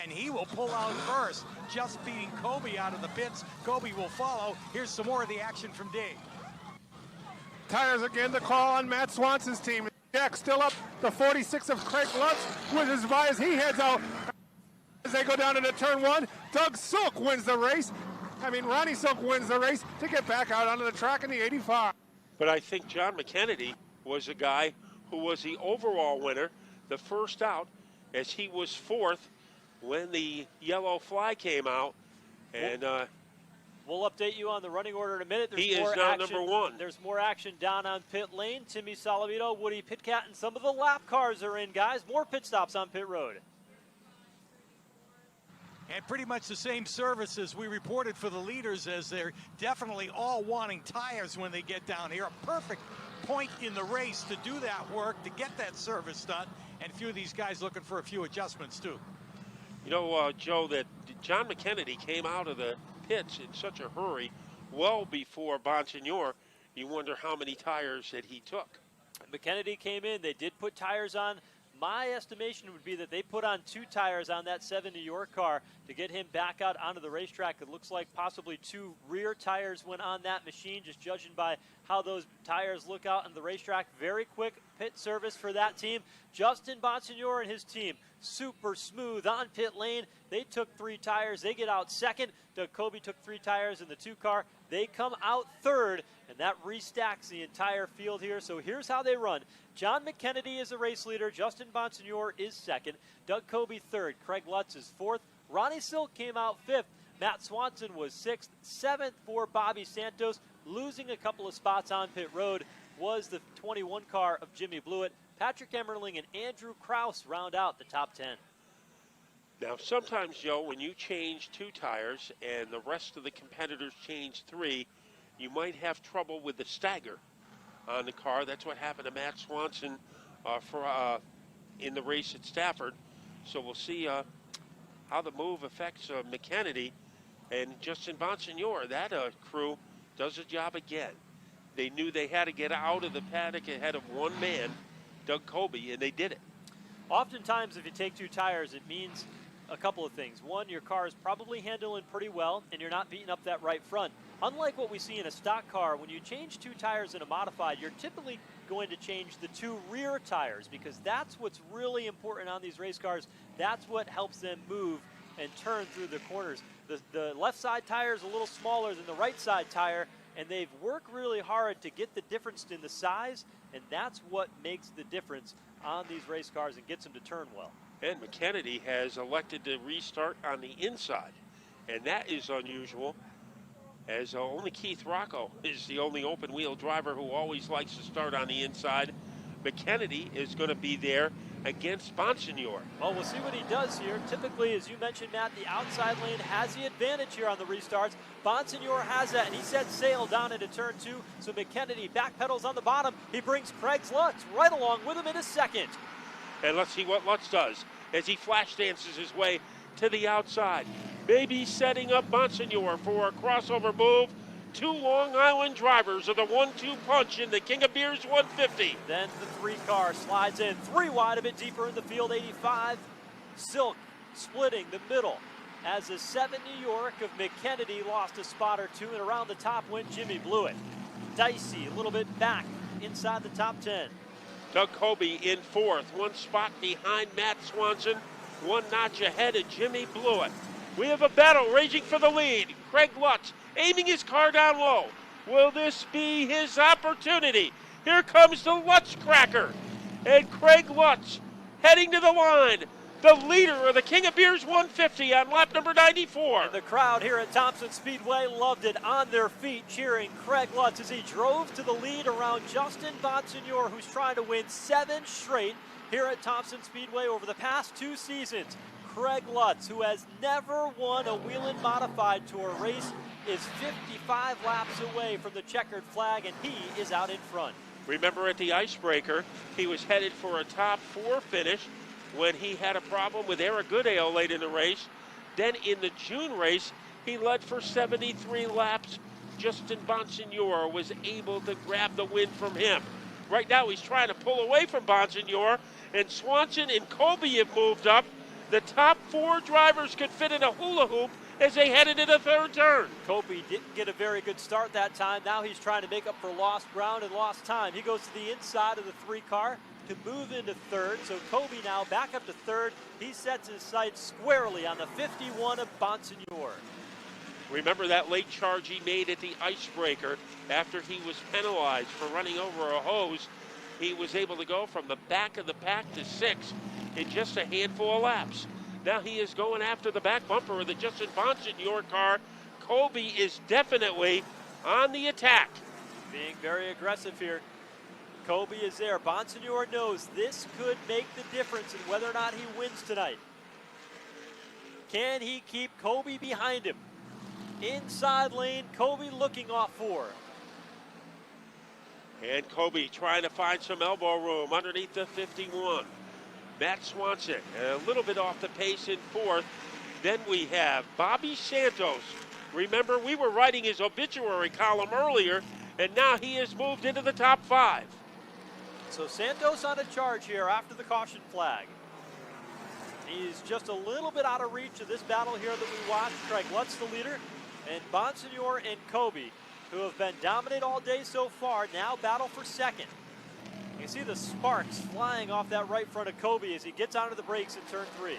and he will pull out first, just beating Coby out of the pits. Coby will follow. Here's some more of the action from Dave. Tires again, the call on Matt Swanson's team. Jack still up, the 46 of Craig Lutz with his as he heads out. As they go down into turn 1, Doug Silk wins the race. Ronnie Silk wins the race to get back out onto the track in the 85. But I think John McKennedy was a guy who was the overall winner, the first out, as he was fourth when the yellow flag came out. And we'll update you on the running order in a minute. he is now number one. There's more action down on pit lane. Timmy Salavito, Woody Pitcat, and some of the lap cars are in, guys. More pit stops on pit road. And pretty much the same service as we reported for the leaders, as they're definitely all wanting tires when they get down here. A perfect point in the race to do that work, to get that service done, and a few of these guys looking for a few adjustments too. You know, Joe, that John McKennedy came out of the pits in such a hurry well before Bonsignore. You wonder how many tires that he took. McKennedy came in. They did put tires on. My estimation would be that they put on 2 tires on that 7 New York car to get him back out onto the racetrack. It looks like possibly 2 rear tires went on that machine, just judging by how those tires look out on the racetrack. Very quick pit service for that team. Justin Bonsignore and his team, super smooth on pit lane. They took 3 tires. They get out second. Doug Coby took 3 tires in the 2 car. They come out third, and that restacks the entire field here. So here's how they run. John McKennedy is the race leader. Justin Bonsignore is second. Doug Coby third. Craig Lutz is fourth. Ronnie Silk came out fifth. Matt Swanson was sixth. Seventh for Bobby Santos. Losing a couple of spots on pit road was the 21 car of Jimmy Blewett. Patrick Emmerling and Andrew Kraus round out the top 10. Now, sometimes, Joe, when you change 2 tires and the rest of the competitors change 3, you might have trouble with the stagger on the car. That's what happened to Matt Swanson in the race at Stafford. So we'll see how the move affects McKennedy and Justin Bonsignore. That crew does the job again. They knew they had to get out of the paddock ahead of one man, Doug Coby, and they did it. Oftentimes, if you take 2 tires, it means a couple of things. One, your car is probably handling pretty well, and you're not beating up that right front. Unlike what we see in a stock car, when you change 2 tires in a modified, you're typically going to change the 2 rear tires, because that's what's really important on these race cars. That's what helps them move and turn through the corners. The left side tire is a little smaller than the right side tire, and they've worked really hard to get the difference in the size, and that's what makes the difference on these race cars and gets them to turn well. And McKennedy has elected to restart on the inside, and that is unusual, as only Keith Rocco is the only open-wheel driver who always likes to start on the inside. McKennedy is going to be there against Bonsignore. Well, we'll see what he does here. Typically, as you mentioned, Matt, the outside lane has the advantage here on the restarts. Bonsignore has that, and he sets sail down into turn 2. So McKennedy backpedals on the bottom. He brings Craig Lutz right along with him in a second. And let's see what Lutz does as he flash dances his way to the outside. Maybe setting up Bonsignore for a crossover move. 2 Long Island drivers of the 1-2 punch in the King of Beers 150. Then the 3 car slides in 3 wide, a bit deeper in the field, 85. Silk splitting the middle as the 7 New York of McKennedy lost a spot or 2, and around the top went Jimmy Blewett. Dicey a little bit back inside the top 10. Doug Coby in 4th, 1 spot behind Matt Swanson, 1 notch ahead of Jimmy Blewett. We have a battle raging for the lead. Craig Lutz aiming his car down low. Will this be his opportunity? Here comes the Lutz Cracker. And Craig Lutz heading to the line. The leader of the King of Beers 150 on lap number 94. And the crowd here at Thompson Speedway loved it, on their feet cheering Craig Lutz as he drove to the lead around Justin Bonsignore, who's trying to win 7 straight here at Thompson Speedway over the past 2 seasons. Craig Lutz, who has never won a Whelen Modified Tour race, is 55 laps away from the checkered flag, and he is out in front. Remember at the Icebreaker, he was headed for a top 4 finish when he had a problem with Eric Goodale late in the race. Then in the June race, he led for 73 laps. Justin Bonsignore was able to grab the win from him. Right now he's trying to pull away from Bonsignore, and Swanson and Coby have moved up. The top 4 drivers could fit in a hula hoop as they head into the 3rd turn. Coby didn't get a very good start that time. Now he's trying to make up for lost ground and lost time. He goes to the inside of the 3 car to move into 3rd. So Coby now back up to 3rd. He sets his sights squarely on the 51 of Bonsignore. Remember that late charge he made at the icebreaker after he was penalized for running over a hose. He was able to go from the back of the pack to 6th in just a handful of laps. Now he is going after the back bumper of the Justin Bonsignore car. Coby is definitely on the attack. Being very aggressive here. Coby is there. Bonsignore knows this could make the difference in whether or not he wins tonight. Can he keep Coby behind him? Inside lane, Coby looking off 4. And Coby trying to find some elbow room underneath the 51. Matt Swanson a little bit off the pace in 4th. Then we have Bobby Santos. Remember, we were writing his obituary column earlier, and now he has moved into the top 5. So Santos on a charge here after the caution flag. He's just a little bit out of reach of this battle here that we watched. Craig Lutz the leader, and Bonsignore and Coby, who have been dominant all day so far, now battle for 2nd. You see the sparks flying off that right front of Coby as he gets onto the brakes in turn 3.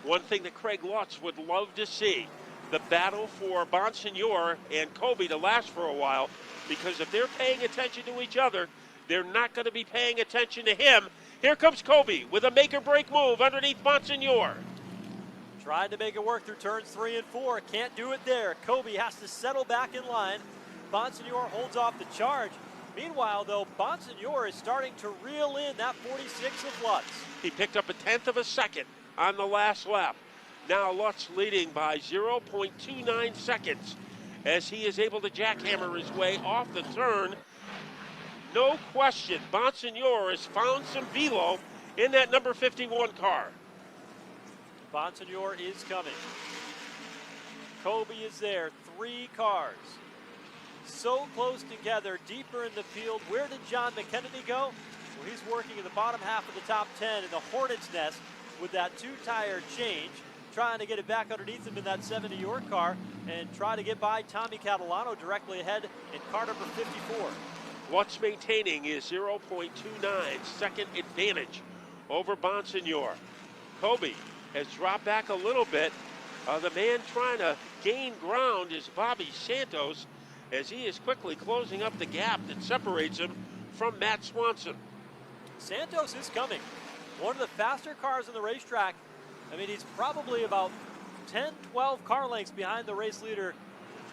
One thing that Craig Lutz would love to see, the battle for Bonsignore and Coby to last for a while, because if they're paying attention to each other, they're not going to be paying attention to him. Here comes Coby with a make-or-break move underneath Bonsignore. Trying to make it work through turns 3 and 4. Can't do it there. Coby has to settle back in line. Bonsignore holds off the charge. Meanwhile, though, Bonsignore is starting to reel in that 46 of Lutz. He picked up 1/10 of a second on the last lap. Now Lutz leading by 0.29 seconds as he is able to jackhammer his way off the turn. No question, Bonsignore has found some velo in that number 51 car. Bonsignore is coming. Coby is there, 3 cars. So close together, deeper in the field. Where did John McKennedy go? Well, he's working in the bottom half of the top 10 in the Hornet's nest with that 2-tire change, trying to get it back underneath him in that 70 York car and try to get by Tommy Catalano directly ahead in car number 54. Lutz maintaining his 0.29 second advantage over Bonsignore. Coby has dropped back a little bit. The man trying to gain ground is Bobby Santos, as he is quickly closing up the gap that separates him from Matt Swanson. Santos is coming. One of the faster cars on the racetrack. I mean, he's probably about 10, 12 car lengths behind the race leader,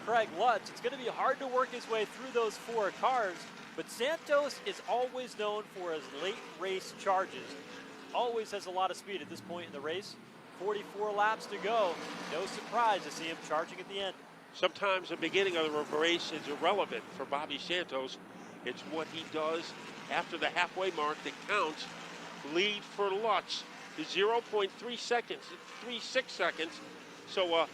Craig Lutz. It's going to be hard to work his way through those 4 cars, but Santos is always known for his late race charges. Always has a lot of speed at this point in the race. 44 laps to go. No surprise to see him charging at the end. Sometimes the beginning of the race is irrelevant for Bobby Santos. It's what he does after the halfway mark that counts. Lead for Lutz is 0.3 seconds, 36 seconds. So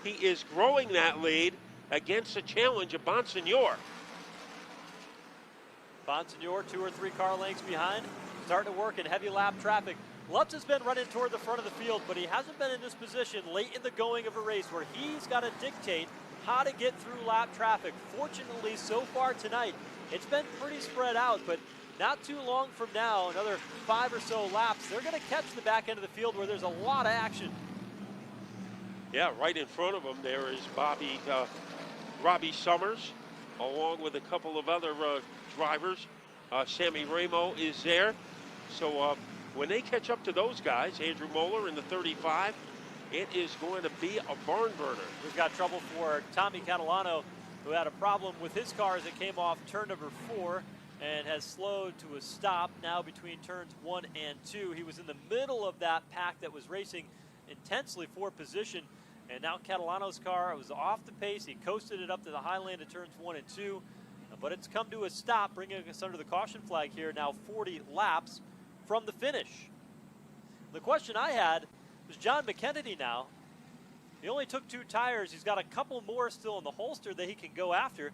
he is growing that lead against a challenge of Bonsignore. Bonsignore 2 or 3 car lengths behind, starting to work in heavy lap traffic. Lutz has been running toward the front of the field, but he hasn't been in this position late in the going of a race where he's got to dictate how to get through lap traffic. Fortunately, so far tonight, it's been pretty spread out, but not too long from now, another 5 or so laps, they're going to catch the back end of the field where there's a lot of action. Yeah, right in front of him there is Robbie Summers, along with a couple of other drivers. Sammy Ramo is there. So when they catch up to those guys, Andrew Moeller in the 35, it is going to be a barn burner. We've got trouble for Tommy Catalano, who had a problem with his car as it came off turn number 4 and has slowed to a stop now between turns 1 and 2. He was in the middle of that pack that was racing intensely for position, and now Catalano's car was off the pace. He coasted it up to the high lane of turns 1 and 2, but it's come to a stop, bringing us under the caution flag here, now 40 laps from the finish. The question I had was John McKennedy now. He only took 2 tires. He's got a couple more still in the holster that he can go after.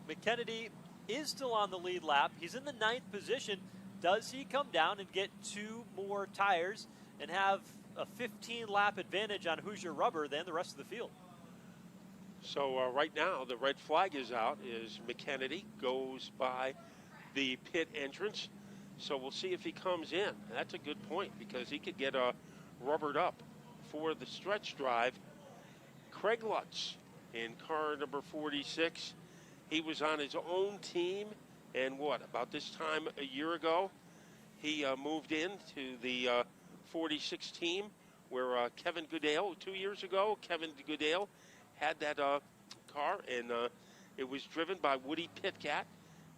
McKennedy is still on the lead lap. He's in the 9th position. Does he come down and get 2 more tires and have a 15-lap advantage on Hoosier rubber than the rest of the field? So right now the red flag is out as McKennedy goes by the pit entrance. So we'll see if he comes in. That's a good point because he could get rubbered up for the stretch drive. Craig Lutz in car number 46. He was on his own team, and about this time a year ago, he moved into the 46 team where Kevin Goodale, 2 years ago, Kevin Goodale had that car, and it was driven by Woody Pitkat,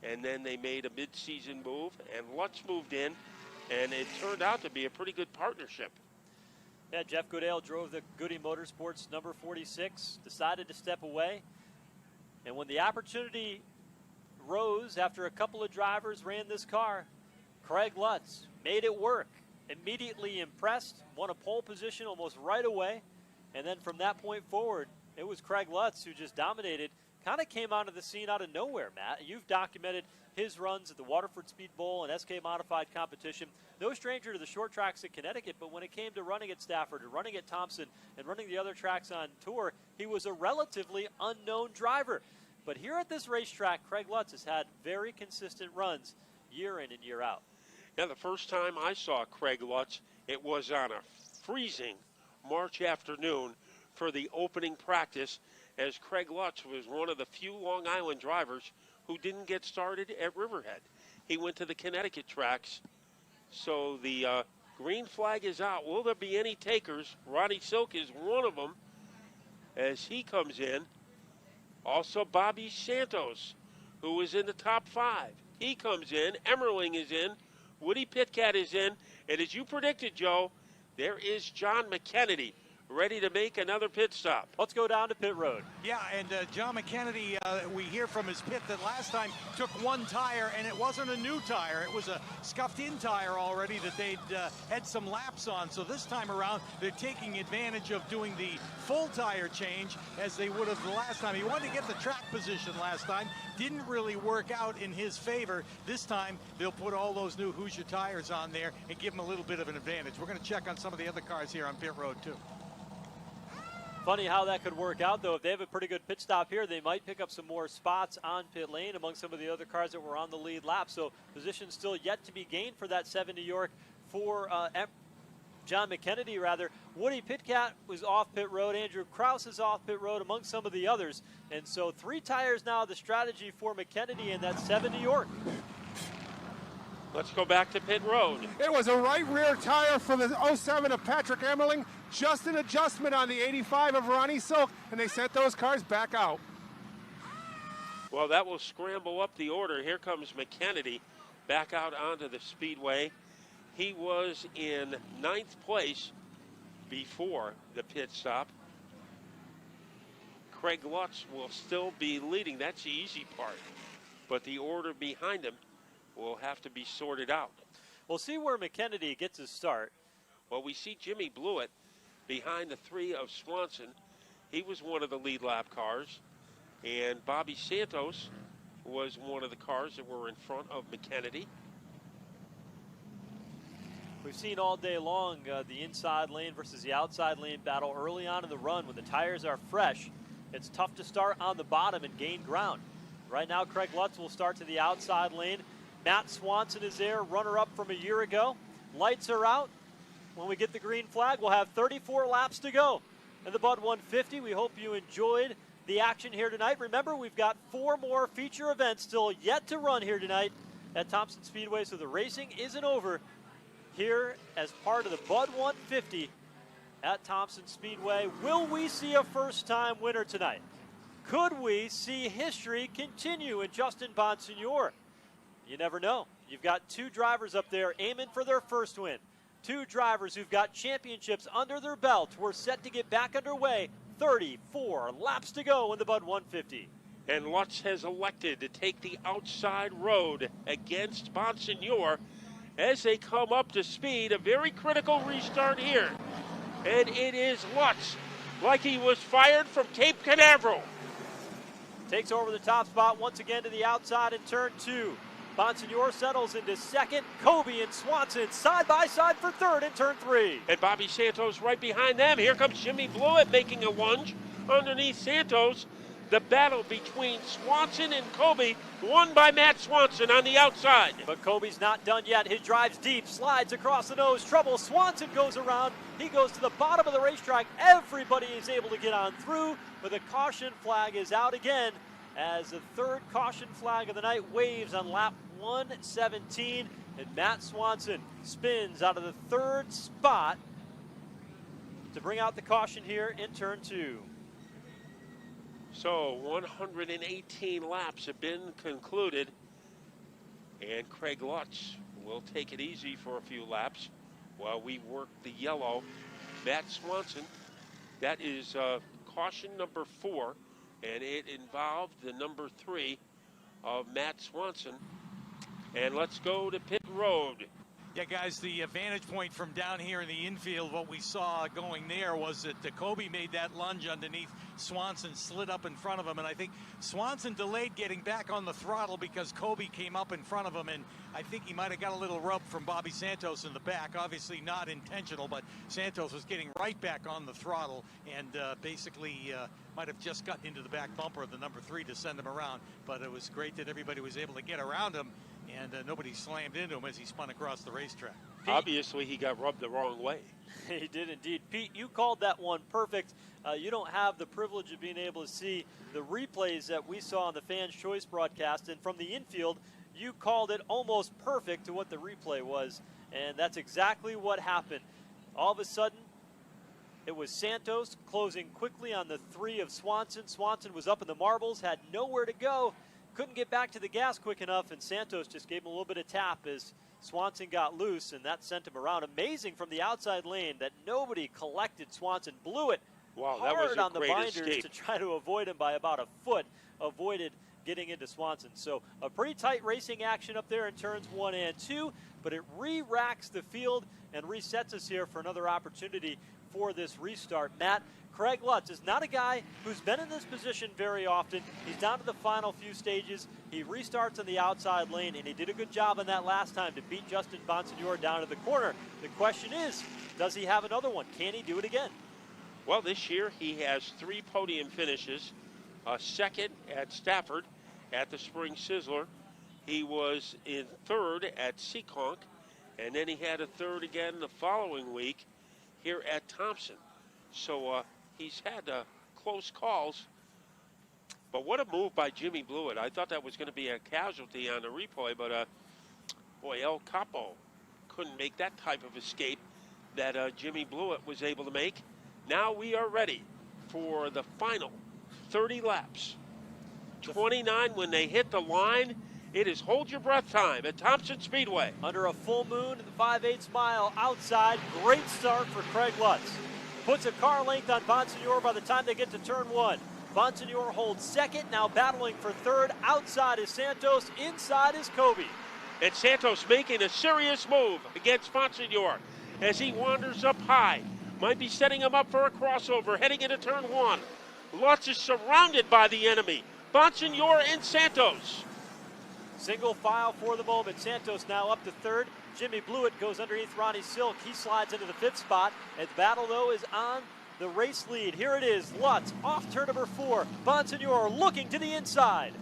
and then they made a mid-season move, and Lutz moved in, and it turned out to be a pretty good partnership. Yeah, Jeff Goodale drove the Goody Motorsports number 46, decided to step away, and when the opportunity rose after a couple of drivers ran this car, Craig Lutz made it work. Immediately impressed, won a pole position almost right away, and then from that point forward, it was Craig Lutz who just dominated, kind of came onto the scene out of nowhere, Matt. You've documented his runs at the Waterford Speed Bowl and SK Modified competition. No stranger to the short tracks in Connecticut, but when it came to running at Stafford and running at Thompson and running the other tracks on tour, he was a relatively unknown driver. But here at this racetrack, Craig Lutz has had very consistent runs year in and year out. Yeah, the first time I saw Craig Lutz, it was on a freezing March afternoon for the opening practice, as Craig Lutz was one of the few Long Island drivers who didn't get started at Riverhead. He went to the Connecticut tracks. So the green flag is out. Will there be any takers? Ronnie Silk is one of them as he comes in. Also Bobby Santos, who is in the top 5. He comes in. Emmerling is in. Woody Pitkat is in. And as you predicted, Joe, there is John McKennedy ready to make another pit stop. Let's go down to pit road. Yeah, and John McKennedy, we hear from his pit that last time took one tire, and it wasn't a new tire. It was a scuffed-in tire already that they'd had some laps on. So this time around, they're taking advantage of doing the full tire change as they would have the last time. He wanted to get the track position last time. Didn't really work out in his favor. This time, they'll put all those new Hoosier tires on there and give him a little bit of an advantage. We're going to check on some of the other cars here on pit road, too. Funny how that could work out, though. If they have a pretty good pit stop here, they might pick up some more spots on pit lane among some of the other cars that were on the lead lap. So position still yet to be gained for that 7 New York for John McKennedy, rather. Woody Pitkat was off pit road. Andrew Kraus is off pit road among some of the others. And so 3 tires now, the strategy for McKennedy in that 7 New York. Let's go back to pit road. It was a right rear tire for the 07 of Patrick Emmerling, just an adjustment on the 85 of Ronnie Silk, and they sent those cars back out. Well, that will scramble up the order. Here comes McKennedy back out onto the speedway. He was in 9th place before the pit stop. Craig Lutz will still be leading. That's the easy part. But the order behind him will have to be sorted out. We'll see where McKennedy gets his start. Well, we see Jimmy Blewett behind the 3 of Swanson. He was one of the lead lap cars. And Bobby Santos was one of the cars that were in front of McKennedy. We've seen all day long the inside lane versus the outside lane battle early on in the run. When the tires are fresh, it's tough to start on the bottom and gain ground. Right now, Craig Lutz will start to the outside lane. Matt Swanson is there, runner-up from a year ago. Lights are out. When we get the green flag, we'll have 34 laps to go in the Bud 150. We hope you enjoyed the action here tonight. Remember, we've got 4 more feature events still yet to run here tonight at Thompson Speedway, so the racing isn't over here as part of the Bud 150 at Thompson Speedway. Will we see a first-time winner tonight? Could we see history continue in Justin Bonsignore? You never know. You've got 2 drivers up there aiming for their first win. 2 drivers who've got championships under their belt. We're set to get back underway. 34 laps to go in the Bud 150. And Lutz has elected to take the outside road against Bonsignore as they come up to speed. A very critical restart here. And it is Lutz, like he was fired from Cape Canaveral. Takes over the top spot once again to the outside in turn 2. Bonsignore settles into second. Coby and Swanson side by side for third in turn 3. And Bobby Santos right behind them. Here comes Jimmy Blewett making a lunge underneath Santos. The battle between Swanson and Coby, won by Matt Swanson on the outside. But Coby's not done yet. He drives deep, slides across the nose. Trouble. Swanson goes around. He goes to the bottom of the racetrack. Everybody is able to get on through, but the caution flag is out again as the third caution flag of the night waves on lap 117. And Matt Swanson spins out of the third spot to bring out the caution here in turn 2. So 118 laps have been concluded, and Craig Lutz will take it easy for a few laps while we work the yellow. Matt Swanson, that is caution number 4, and it involved the number 3 of Matt Swanson. And let's go to pit road. Yeah, guys, the vantage point from down here in the infield, what we saw going there was that Coby made that lunge underneath Swanson, slid up in front of him, and I think Swanson delayed getting back on the throttle because Coby came up in front of him, and I think he might have got a little rub from Bobby Santos in the back. Obviously not intentional, but Santos was getting right back on the throttle and basically might have just gotten into the back bumper of the number 3 to send him around, but it was great that everybody was able to get around him, and nobody slammed into him as he spun across the racetrack. Pete, obviously, he got rubbed the wrong way. He did indeed. Pete, you called that one perfect. You don't have the privilege of being able to see the replays that we saw on the Fans' Choice broadcast, and from the infield, you called it almost perfect to what the replay was, and that's exactly what happened. All of a sudden, it was Santos closing quickly on the 3 of Swanson. Swanson was up in the marbles, had nowhere to go, couldn't get back to the gas quick enough, and Santos just gave him a little bit of tap as Swanson got loose, and that sent him around. Amazing from the outside lane that nobody collected Swanson. Blew it hard on the binders to try to avoid him by about a foot. Avoided getting into Swanson. So a pretty tight racing action up there in turns 1 and 2, but it re-racks the field and resets us here for another opportunity for this restart. Matt, Craig Lutz is not a guy who's been in this position very often. He's down to the final few stages. He restarts on the outside lane, and he did a good job on that last time to beat Justin Bonsignore down to the corner. The question is, does he have another one? Can he do it again? Well, this year he has 3 podium finishes. A second at Stafford at the Spring Sizzler. He was in 3rd at Seekonk, and then he had a 3rd again the following week here at Thompson. So he's had close calls, but what a move by Jimmy Blewett. I thought that was going to be a casualty on the replay, but boy, El Capo couldn't make that type of escape that Jimmy Blewett was able to make. Now we are ready for the final 30 laps. 29 when they hit the line. It is hold your breath time at Thompson Speedway. Under a full moon, the 5/8 mile outside. Great start for Craig Lutz. Puts a car length on Bonsignore by the time they get to turn 1. Bonsignore holds 2nd, now battling for 3rd. Outside is Santos, inside is Coby. And Santos making a serious move against Bonsignore as he wanders up high. Might be setting him up for a crossover heading into turn 1. Lutz is surrounded by the enemy. Bonsignore and Santos. Single file for the moment. Santos now up to 3rd. Jimmy Blewett goes underneath Ronnie Silk. He slides into the 5th spot. And the battle, though, is on the race lead. Here it is. Lutz off turn number 4. Bonsignore looking to the inside.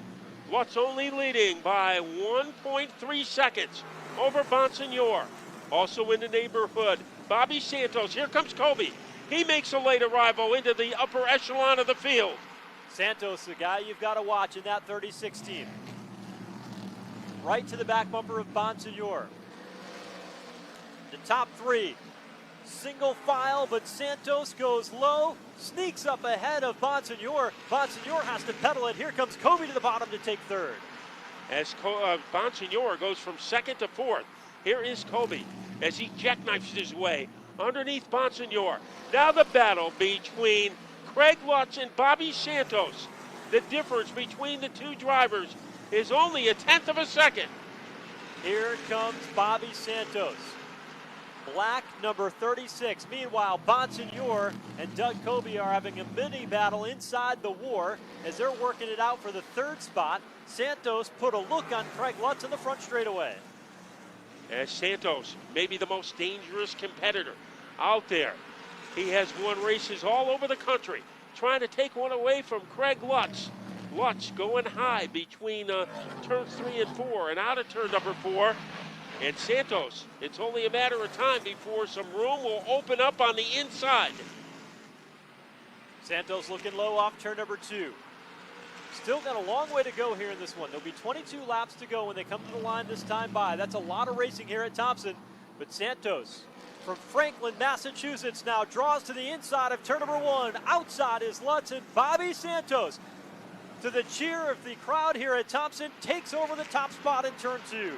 Lutz only leading by 1.3 seconds over Bonsignore. Also in the neighborhood, Bobby Santos. Here comes Coby. He makes a late arrival into the upper echelon of the field. Santos, the guy you've got to watch in that 36 team. Right to the back bumper of Bonsignore. The top 3, single file, but Santos goes low, sneaks up ahead of Bonsignore. Bonsignore has to pedal it. Here comes Coby to the bottom to take 3rd. As Bonsignore goes from 2nd to 4th, here is Coby as he jackknifes his way underneath Bonsignore. Now the battle between Craig Lutz and Bobby Santos. The difference between the 2 drivers is only 1/10 of a second. Here comes Bobby Santos. Black number 36. Meanwhile, Bonsignore and Doug Coby are having a mini battle inside the war as they're working it out for the 3rd spot. Santos put a look on Craig Lutz in the front straightaway. As Santos, maybe the most dangerous competitor out there. He has won races all over the country. trying to take one away from Craig Lutz. Lutz going high between turns 3 and 4 and out of turn number 4. And Santos, it's only a matter of time before some room will open up on the inside. Santos looking low off turn number 2. Still got a long way to go here in this one. There'll be 22 laps to go when they come to the line this time by. That's a lot of racing here at Thompson. But Santos from Franklin, Massachusetts now draws to the inside of turn number 1. Outside is Lutz, and Bobby Santos, to the cheer of the crowd here at Thompson, takes over the top spot in turn 2.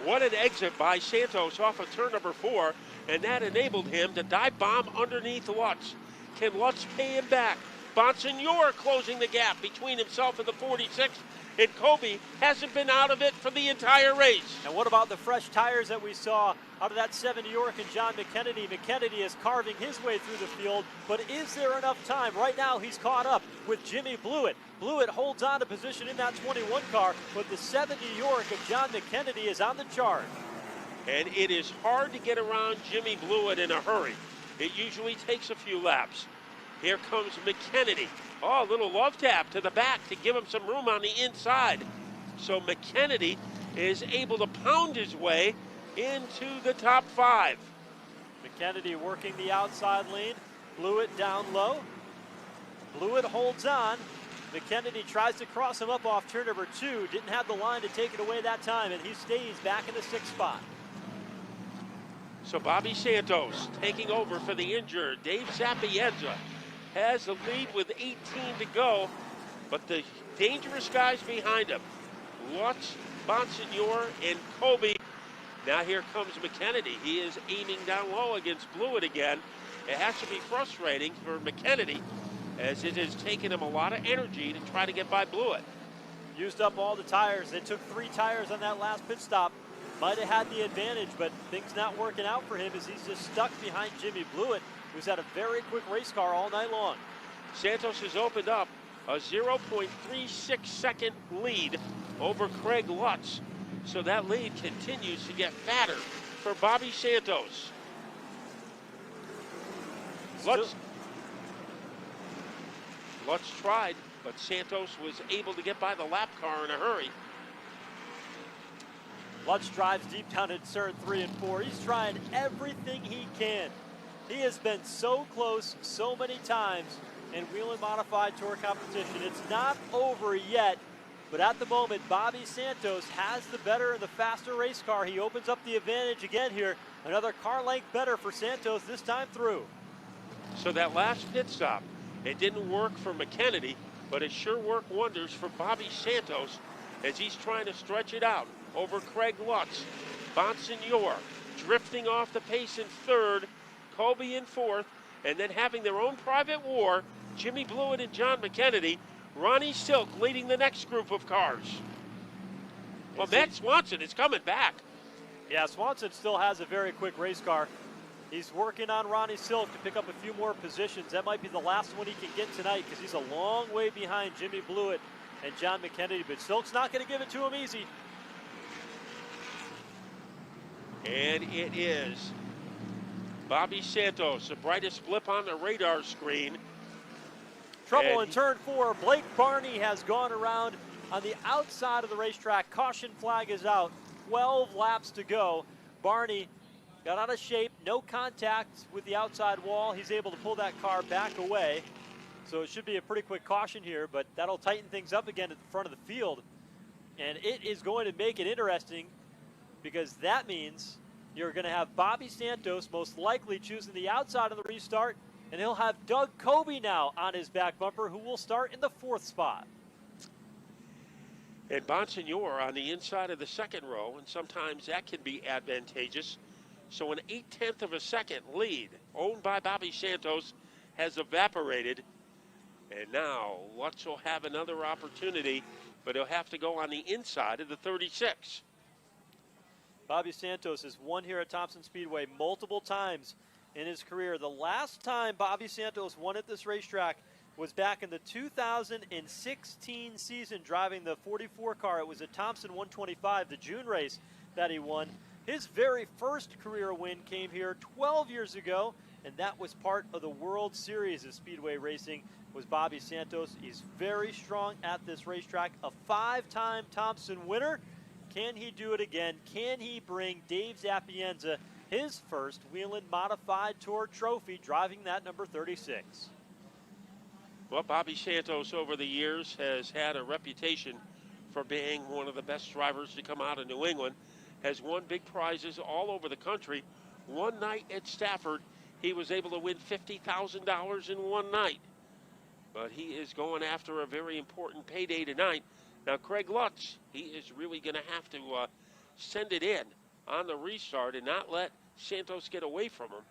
What an exit by Santos off of turn number 4, and that enabled him to dive bomb underneath Lutz. Can Lutz pay him back? Bonsignore closing the gap between himself and the 46, and Coby hasn't been out of it for the entire race. And what about the fresh tires that we saw out of that 7 New York and John McKennedy? McKennedy is carving his way through the field, but is there enough time? Right now he's caught up with Jimmy Blewett. Blewett holds on to position in that 21 car, but the 7 New York of John McKennedy is on the charge. And it is hard to get around Jimmy Blewett in a hurry. It usually takes a few laps. Here comes McKennedy. Oh, a little love tap to the back to give him some room on the inside. So McKennedy is able to pound his way into the top 5. McKennedy working the outside lane. Blewett down low. Blewett holds on. McKennedy tries to cross him up off turn number 2. Didn't have the line to take it away that time, and he stays back in the 6th spot. So Bobby Santos taking over for the injured Dave Sapienza has the lead with 18 to go, but the dangerous guys behind him, Lutz, Bonsignore, and Coby. Now here comes McKennedy. He is aiming down low against Blewett again. It has to be frustrating for McKennedy, as it has taken him a lot of energy to try to get by Blewett. Used up all the tires. They took 3 tires on that last pit stop. Might have had the advantage, but things not working out for him as he's just stuck behind Jimmy Blewett, who's had a very quick race car all night long. Santos has opened up a 0.36 second lead over Craig Lutz. So that lead continues to get fatter for Bobby Santos. Lutz tried, but Santos was able to get by the lap car in a hurry. Lutz drives deep down in turn 3 and 4. He's trying everything he can. He has been so close so many times in Whelen Modified Tour competition. It's not over yet, but at the moment, Bobby Santos has the better and the faster race car. He opens up the advantage again here. Another car length better for Santos this time through. So that last pit stop, it didn't work for McKennedy, but it sure worked wonders for Bobby Santos as he's trying to stretch it out over Craig Lutz. Bonsignore drifting off the pace in 3rd, Coby in 4th, and then having their own private war, Jimmy Blewett and John McKennedy. Ronnie Silk leading the next group of cars. Well, Matt Swanson is coming back. Yeah, Swanson still has a very quick race car. He's working on Ronnie Silk to pick up a few more positions. That might be the last one he can get tonight because he's a long way behind Jimmy Blewett and John McKennedy, but Silk's not going to give it to him easy. And it is Bobby Santos, the brightest blip on the radar screen. Trouble in turn 4. Blake Barney has gone around on the outside of the racetrack. Caution flag is out. 12 laps to go. Barney got out of shape, no contact with the outside wall. He's able to pull that car back away. So it should be a pretty quick caution here, but that'll tighten things up again at the front of the field. And it is going to make it interesting because that means you're going to have Bobby Santos most likely choosing the outside of the restart, and he'll have Doug Coby now on his back bumper, who will start in the 4th spot. And Bonsignore on the inside of the 2nd row, and sometimes that can be advantageous. So an 0.8 of a second lead owned by Bobby Santos has evaporated. And now Lutz will have another opportunity, but he'll have to go on the inside of the 36. Bobby Santos has won here at Thompson Speedway multiple times in his career. The last time Bobby Santos won at this racetrack was back in the 2016 season driving the 44 car. It was a Thompson 125, the June race that he won. His very first career win came here 12 years ago, and that was part of the World Series of Speedway Racing was Bobby Santos. He's very strong at this racetrack, a 5-time Thompson winner. Can he do it again? Can he bring Dave Zapienza his first Whelen Modified Tour trophy, driving that number 36? Well, Bobby Santos over the years has had a reputation for being one of the best drivers to come out of New England, has won big prizes all over the country. One night at Stafford, he was able to win $50,000 in one night. But he is going after a very important payday tonight. Now, Craig Lutz, he is really going to have to send it in on the restart and not let Santos get away from him.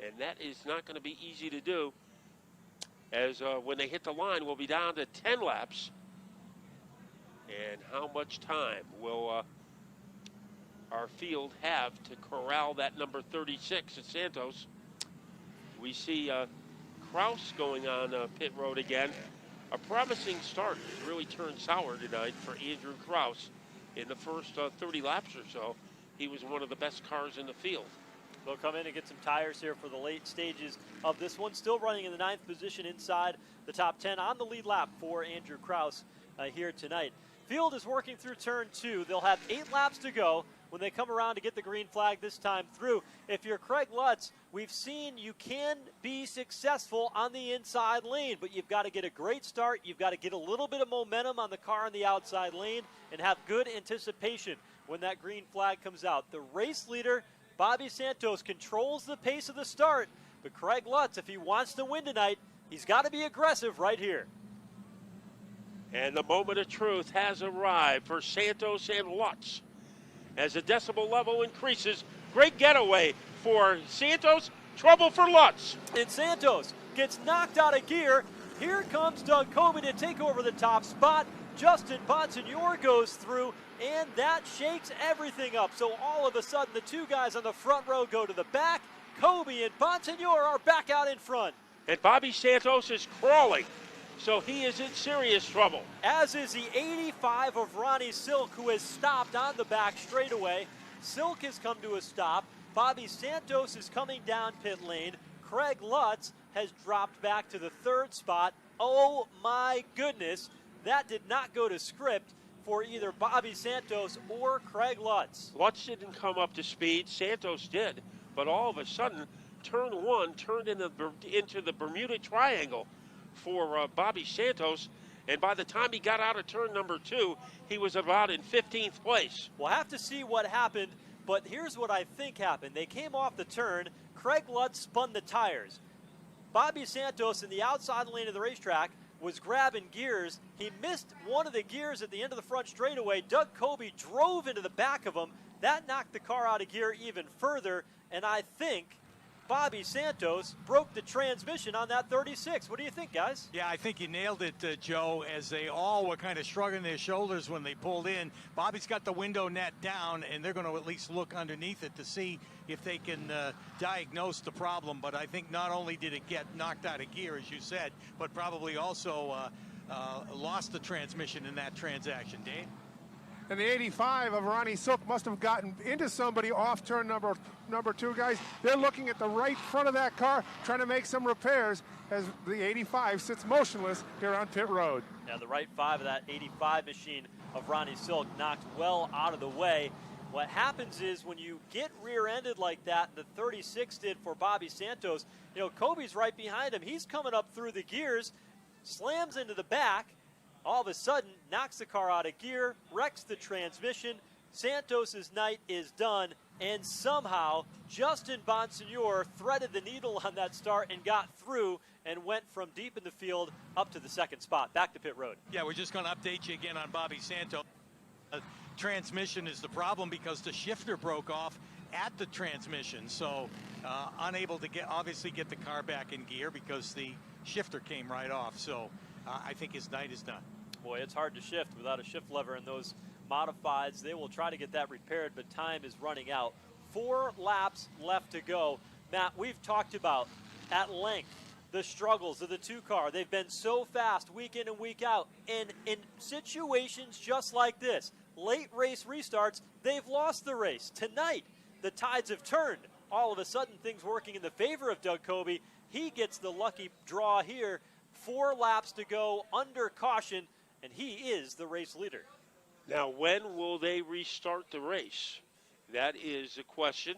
And that is not going to be easy to do, as when they hit the line, we'll be down to 10 laps. And how much time will our field have to corral that number 36 at Santos? We see Kraus going on pit road again. A promising start has really turned sour tonight for Andrew Kraus. In the first 30 laps or so, he was one of the best cars in the field. They'll come in and get some tires here for the late stages of this one. Still running in the 9th position inside the top 10 on the lead lap for Andrew Kraus here tonight. Field is working through turn 2. They'll have 8 laps to go when they come around to get the green flag this time through. If you're Craig Lutz, we've seen you can be successful on the inside lane, but you've got to get a great start. You've got to get a little bit of momentum on the car on the outside lane and have good anticipation when that green flag comes out. The race leader, Bobby Santos, controls the pace of the start, but Craig Lutz, if he wants to win tonight, he's got to be aggressive right here. And the moment of truth has arrived for Santos and Lutz. As the decibel level increases, great getaway for Santos, trouble for Lutz. And Santos gets knocked out of gear. Here comes Doug Coby to take over the top spot. Justin Bonsignore goes through, and that shakes everything up. So all of a sudden, the two guys on the front row go to the back. Coby and Bonsignore are back out in front. And Bobby Santos is crawling, so he is in serious trouble. As is the 85 of Ronnie Silk, who has stopped on the back straightaway. Silk has come to a stop. Bobby Santos is coming down pit lane. Craig Lutz has dropped back to the 3rd spot. Oh my goodness, that did not go to script for either Bobby Santos or Craig Lutz. Lutz didn't come up to speed, Santos did, but all of a sudden, turn 1 turned into the Bermuda Triangle for Bobby Santos, and by the time he got out of turn number 2, he was about in 15th place. We'll have to see what happened, but here's what I think happened. They came off the turn, Craig Lutz spun the tires. Bobby Santos in the outside lane of the racetrack was grabbing gears. He missed one of the gears at the end of the front straightaway. Doug Coby drove into the back of him. That knocked the car out of gear even further, and I think Bobby Santos broke the transmission on that 36. What do you think, guys? Yeah, I think you nailed it, Joe, as they all were kind of shrugging their shoulders when they pulled in. Bobby's got the window net down, and they're going to at least look underneath it to see if they can diagnose the problem. But I think not only did it get knocked out of gear, as you said, but probably also lost the transmission in that transaction, Dave. And the 85 of Ronnie Silk must have gotten into somebody off turn number 2, guys. They're looking at the right front of that car, trying to make some repairs as the 85 sits motionless here on pit road. Yeah, the right 5 of that 85 machine of Ronnie Silk knocked well out of the way. What happens is when you get rear-ended like that, the 36 did for Bobby Santos, you know, Coby's right behind him. He's coming up through the gears, slams into the back, all of a sudden knocks the car out of gear, wrecks the transmission. Santos's night is done, and somehow Justin Bonsignore threaded the needle on that start and got through and went from deep in the field up to the 2nd spot, back to pit road. Yeah, we're just going to update you again on Bobby Santos. Transmission is the problem because the shifter broke off at the transmission, so unable to obviously get the car back in gear because the shifter came right off. So I think his night is done. Boy, it's hard to shift without a shift lever in those modifieds. They will try to get that repaired, but time is running out. 4 laps left to go. Matt, we've talked about at length the struggles of the 2-car. They've been so fast week in and week out. And in situations just like this, late race restarts, they've lost the race. Tonight, the tides have turned. All of a sudden, things working in the favor of Doug Coby. He gets the lucky draw here 4 laps to go under caution, and he is the race leader. Now, when will they restart the race? That is the question.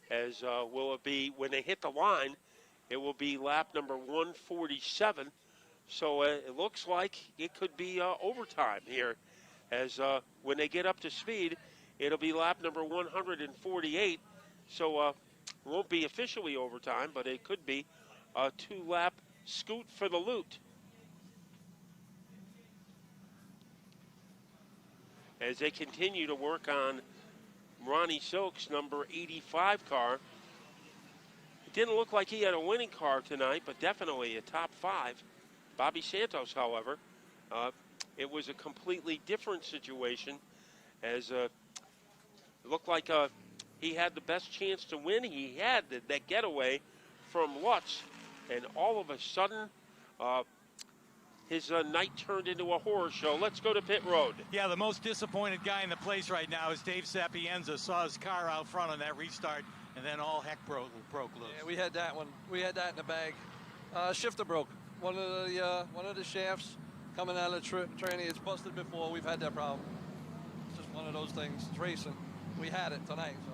As will it be when they hit the line? It will be lap number 147. So it looks like it could be overtime here. As when they get up to speed, it'll be lap number 148. So it won't be officially overtime, but it could be a 2-lap scoot for the loot. As they continue to work on Ronnie Silk's number 85 car. It didn't look like he had a winning car tonight, but definitely a top 5. Bobby Santos, however, it was a completely different situation, as it looked like he had the best chance to win. He had that getaway from Lutz, and all of a sudden, his night turned into a horror show. Let's go to pit road. Yeah, the most disappointed guy in the place right now is Dave Sapienza. Saw his car out front on that restart, and then all heck broke loose. Yeah, we had that one. We had that in the bag. Shifter broke. One of the shafts coming out of the tranny. It's busted before. We've had that problem. It's just one of those things. It's racing. We had it tonight. So.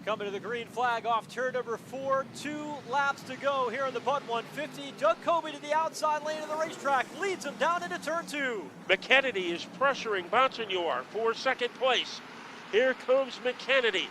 Coming to the green flag off turn number 4, 2 laps to go here in the Bud 150. Doug Coby to the outside lane of the racetrack, leads him down into turn 2. McKennedy is pressuring Bonsignore for second place. Here comes McKennedy.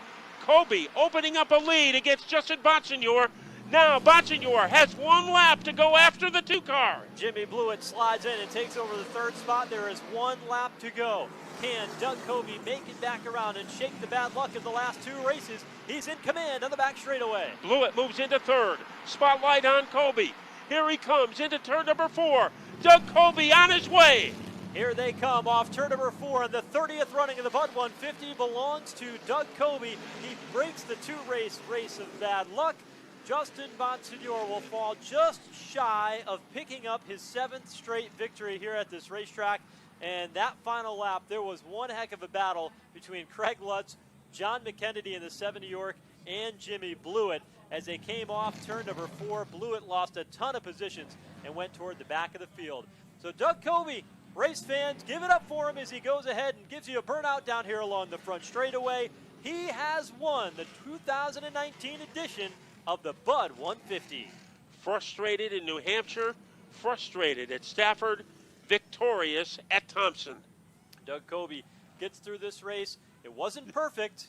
Coby opening up a lead against Justin Bonsignore. Now Bonsignore has 1 lap to go after the 2 car. Jimmy Blewett slides in and takes over the 3rd spot. There is 1 lap to go. Can Doug Coby make it back around and shake the bad luck of the last 2 races? He's in command on the back straightaway. Blewett moves into 3rd. Spotlight on Coby. Here he comes into turn number 4. Doug Coby on his way. Here they come off turn number 4, and the 30th running of the Bud 150 belongs to Doug Coby. He breaks the 2-race race of bad luck. Justin Bonsignore will fall just shy of picking up his 7th straight victory here at this racetrack. And that final lap, there was one heck of a battle between Craig Lutz, John McKennedy in the 7 New York, and Jimmy Blewett. As they came off turn number 4, Blewett lost a ton of positions and went toward the back of the field. So Doug Coby, race fans, give it up for him as he goes ahead and gives you a burnout down here along the front straightaway. He has won the 2019 edition of the Bud 150. Frustrated in New Hampshire, frustrated at Stafford, victorious at Thompson. Doug Coby gets through this race. It wasn't perfect,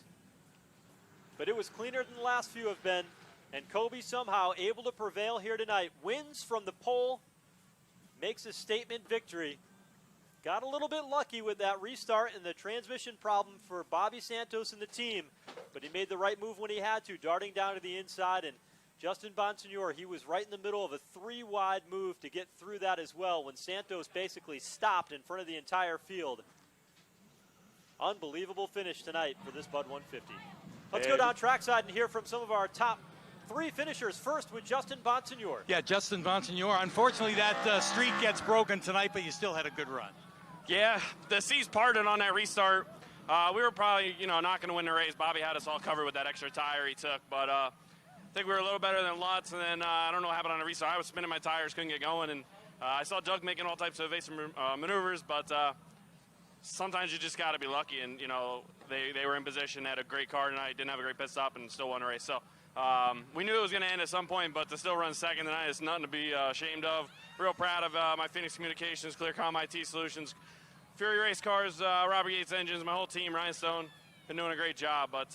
but it was cleaner than the last few have been. And Coby somehow able to prevail here tonight. Wins from the pole, makes a statement victory. Got a little bit lucky with that restart and the transmission problem for Bobby Santos and the team, but he made the right move when he had to, darting down to the inside. And Justin Bonsignore, he was right in the middle of a 3-wide move to get through that as well when Santos basically stopped in front of the entire field. Unbelievable finish tonight for this Bud 150. Let's go down trackside and hear from some of our top 3 finishers. First with Justin Bonsignore. Yeah, Justin Bonsignore. Unfortunately, that streak gets broken tonight, but you still had a good run. Yeah, the seas parted on that restart. We were probably, not going to win the race. Bobby had us all covered with that extra tire he took, but I think we were a little better than Lutz, and then I don't know what happened on the restart. I was spinning my tires, couldn't get going, and I saw Doug making all types of evasive maneuvers, but sometimes you just got to be lucky, and, they were in position, had a great car tonight, didn't have a great pit stop, and still won the race. So we knew it was going to end at some point, but to still run second tonight is nothing to be ashamed of. Real proud of my Phoenix Communications, ClearComm IT Solutions, Fury Race Cars, Robert Yates Engines, my whole team, Ryan Stone, been doing a great job, but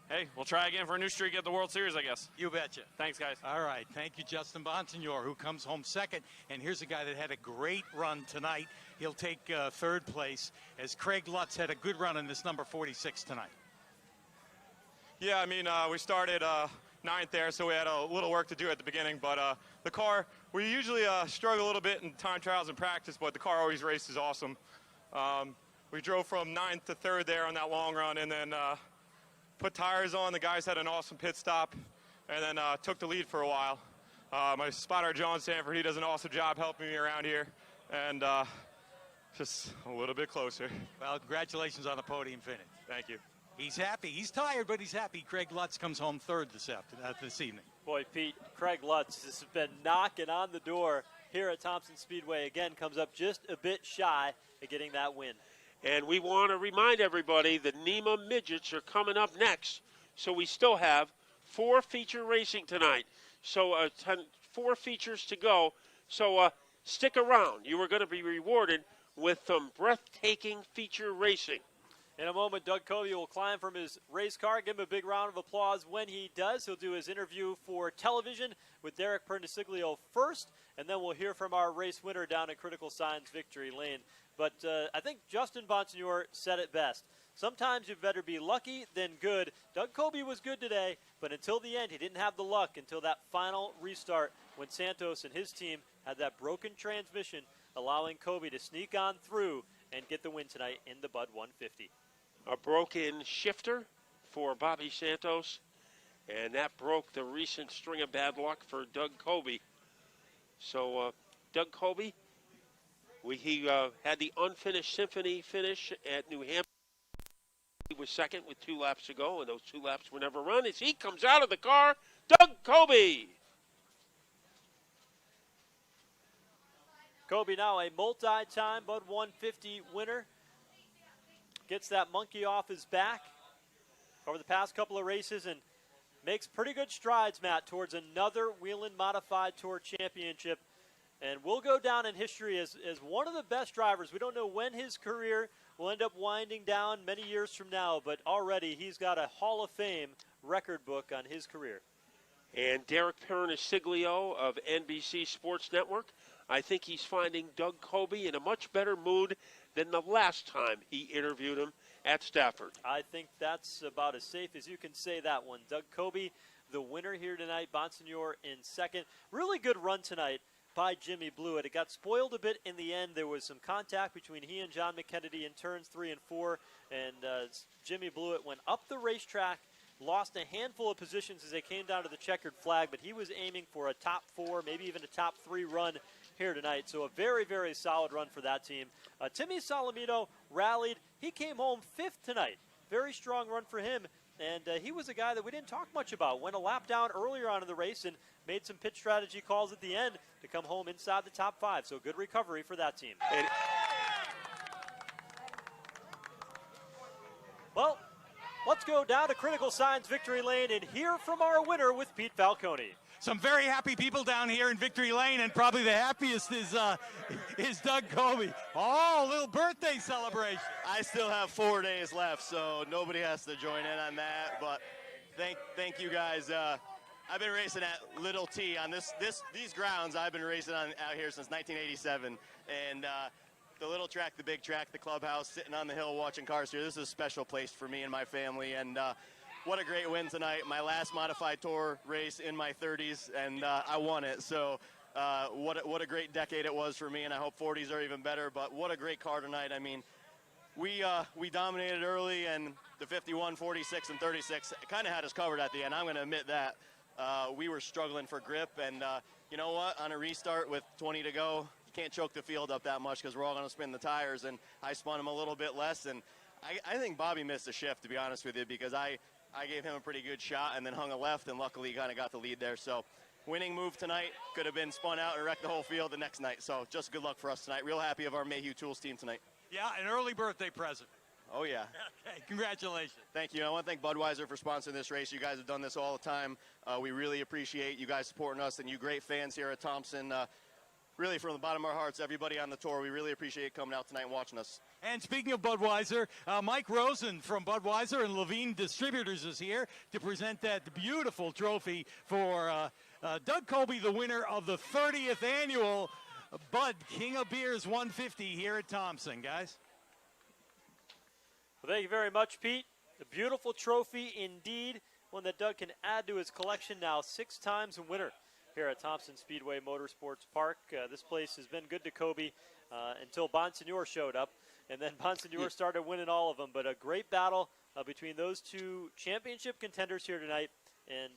hey, we'll try again for a new streak at the World Series, I guess. You betcha. Thanks, guys. All right. Thank you, Justin Bonsignore, who comes home second. And here's a guy that had a great run tonight. He'll take 3rd place, as Craig Lutz had a good run in this number 46 tonight. Yeah, we started 9th there, so we had a little work to do at the beginning. But the car, we usually struggle a little bit in time trials and practice, but the car always races awesome. We drove from 9th to 3rd there on that long run, and then put tires on. The guys had an awesome pit stop, and then took the lead for a while. My spotter, John Sanford, he does an awesome job helping me around here, and just a little bit closer. Well, congratulations on the podium finish. Thank you. He's happy. He's tired, but he's happy. Craig Lutz comes home 3rd this evening. Boy, Pete, Craig Lutz has been knocking on the door here at Thompson Speedway. Again, comes up just a bit shy of getting that win. And we want to remind everybody the NEMA Midgets are coming up next. So we still have 4 feature racing tonight. So 4 features to go. So stick around. You are going to be rewarded with some breathtaking feature racing. In a moment, Doug Coby will climb from his race car. Give him a big round of applause when he does. He'll do his interview for television with Derek Perniciglio first, and then we'll hear from our race winner down at Critical Signs Victory Lane. But I think Justin Bonsignore said it best. Sometimes you better be lucky than good. Doug Coby was good today, but until the end, he didn't have the luck until that final restart when Santos and his team had that broken transmission, allowing Coby to sneak on through and get the win tonight in the Bud 150. A broken shifter for Bobby Santos, and that broke the recent string of bad luck for Doug Coby. So Doug Coby, he had the unfinished symphony finish at New Hampshire. He was second with 2 laps to go, and those 2 laps were never run. As he comes out of the car, Doug Coby. Coby now a multi-time Bud 150 winner. Gets that monkey off his back over the past couple of races and makes pretty good strides, Matt, towards another Whelen Modified Tour Championship. And will go down in history as one of the best drivers. We don't know when his career will end up winding down many years from now, but already he's got a Hall of Fame record book on his career. And Derek Perniciglio of NBC Sports Network, I think he's finding Doug Coby in a much better mood than the last time he interviewed him at Stafford. I think that's about as safe as you can say that one. Doug Coby, the winner here tonight. Bonsignore in second. Really good run tonight by Jimmy Blewett. It got spoiled a bit in the end. There was some contact between he and John McKennedy in turns 3 and 4, and Jimmy Blewett went up the racetrack, lost a handful of positions as they came down to the checkered flag, but he was aiming for a top 4, maybe even a top 3 run here tonight. So a very, very solid run for that team. Timmy Salamino rallied. He came home 5th tonight. Very strong run for him. And he was a guy that we didn't talk much about. Went a lap down earlier on in the race and made some pit strategy calls at the end to come home inside the top 5. So good recovery for that team. Well, let's go down to Critical Signs Victory Lane and hear from our winner with Pete Falcone. Some very happy people down here in Victory Lane, and probably the happiest is Doug Coby. Oh, a little birthday celebration. I still have 4 days left, so nobody has to join in on that. But thank you guys. I've been racing at Little T on these grounds. I've been racing out here since 1987, and the little track, the big track, the clubhouse, sitting on the hill watching cars here. This is a special place for me and my family, and what a great win tonight. My last Modified Tour race in my 30s, and I won it. So what a great decade it was for me, and I hope 40s are even better. But what a great car tonight. I mean, we dominated early, and the 51, 46, and 36 kind of had us covered at the end. I'm going to admit that. We were struggling for grip, and you know what? On a restart with 20 to go, you can't choke the field up that much because we're all going to spin the tires, and I spun them a little bit less. And I think Bobby missed a shift, to be honest with you, because I gave him a pretty good shot and then hung a left, and luckily he kind of got the lead there. So winning move tonight, could have been spun out and wrecked the whole field the next night. So just good luck for us tonight. Real happy of our Mayhew Tools team tonight. Yeah, an early birthday present. Oh, yeah. Okay, congratulations. Thank you. I want to thank Budweiser for sponsoring this race. You guys have done this all the time. We really appreciate you guys supporting us, and you great fans here at Thompson. Really, from the bottom of our hearts, everybody on the tour, we really appreciate coming out tonight and watching us. And speaking of Budweiser, Mike Rosen from Budweiser and Levine Distributors is here to present that beautiful trophy for Doug Coby, the winner of the 30th annual Bud King of Beers 150 here at Thompson, guys. Well, thank you very much, Pete. A beautiful trophy indeed, one that Doug can add to his collection now. 6 times a winner here at Thompson Speedway Motorsports Park. This place has been good to Coby until Bonsignore showed up, and then Bonsignore started winning all of them. But a great battle between those 2 championship contenders here tonight. And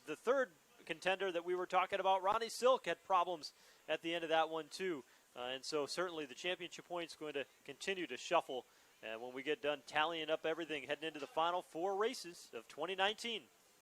the third contender that we were talking about, Ronnie Silk, had problems at the end of that one too. And so certainly the championship points going to continue to shuffle when we get done tallying up everything heading into the final 4 races of 2019.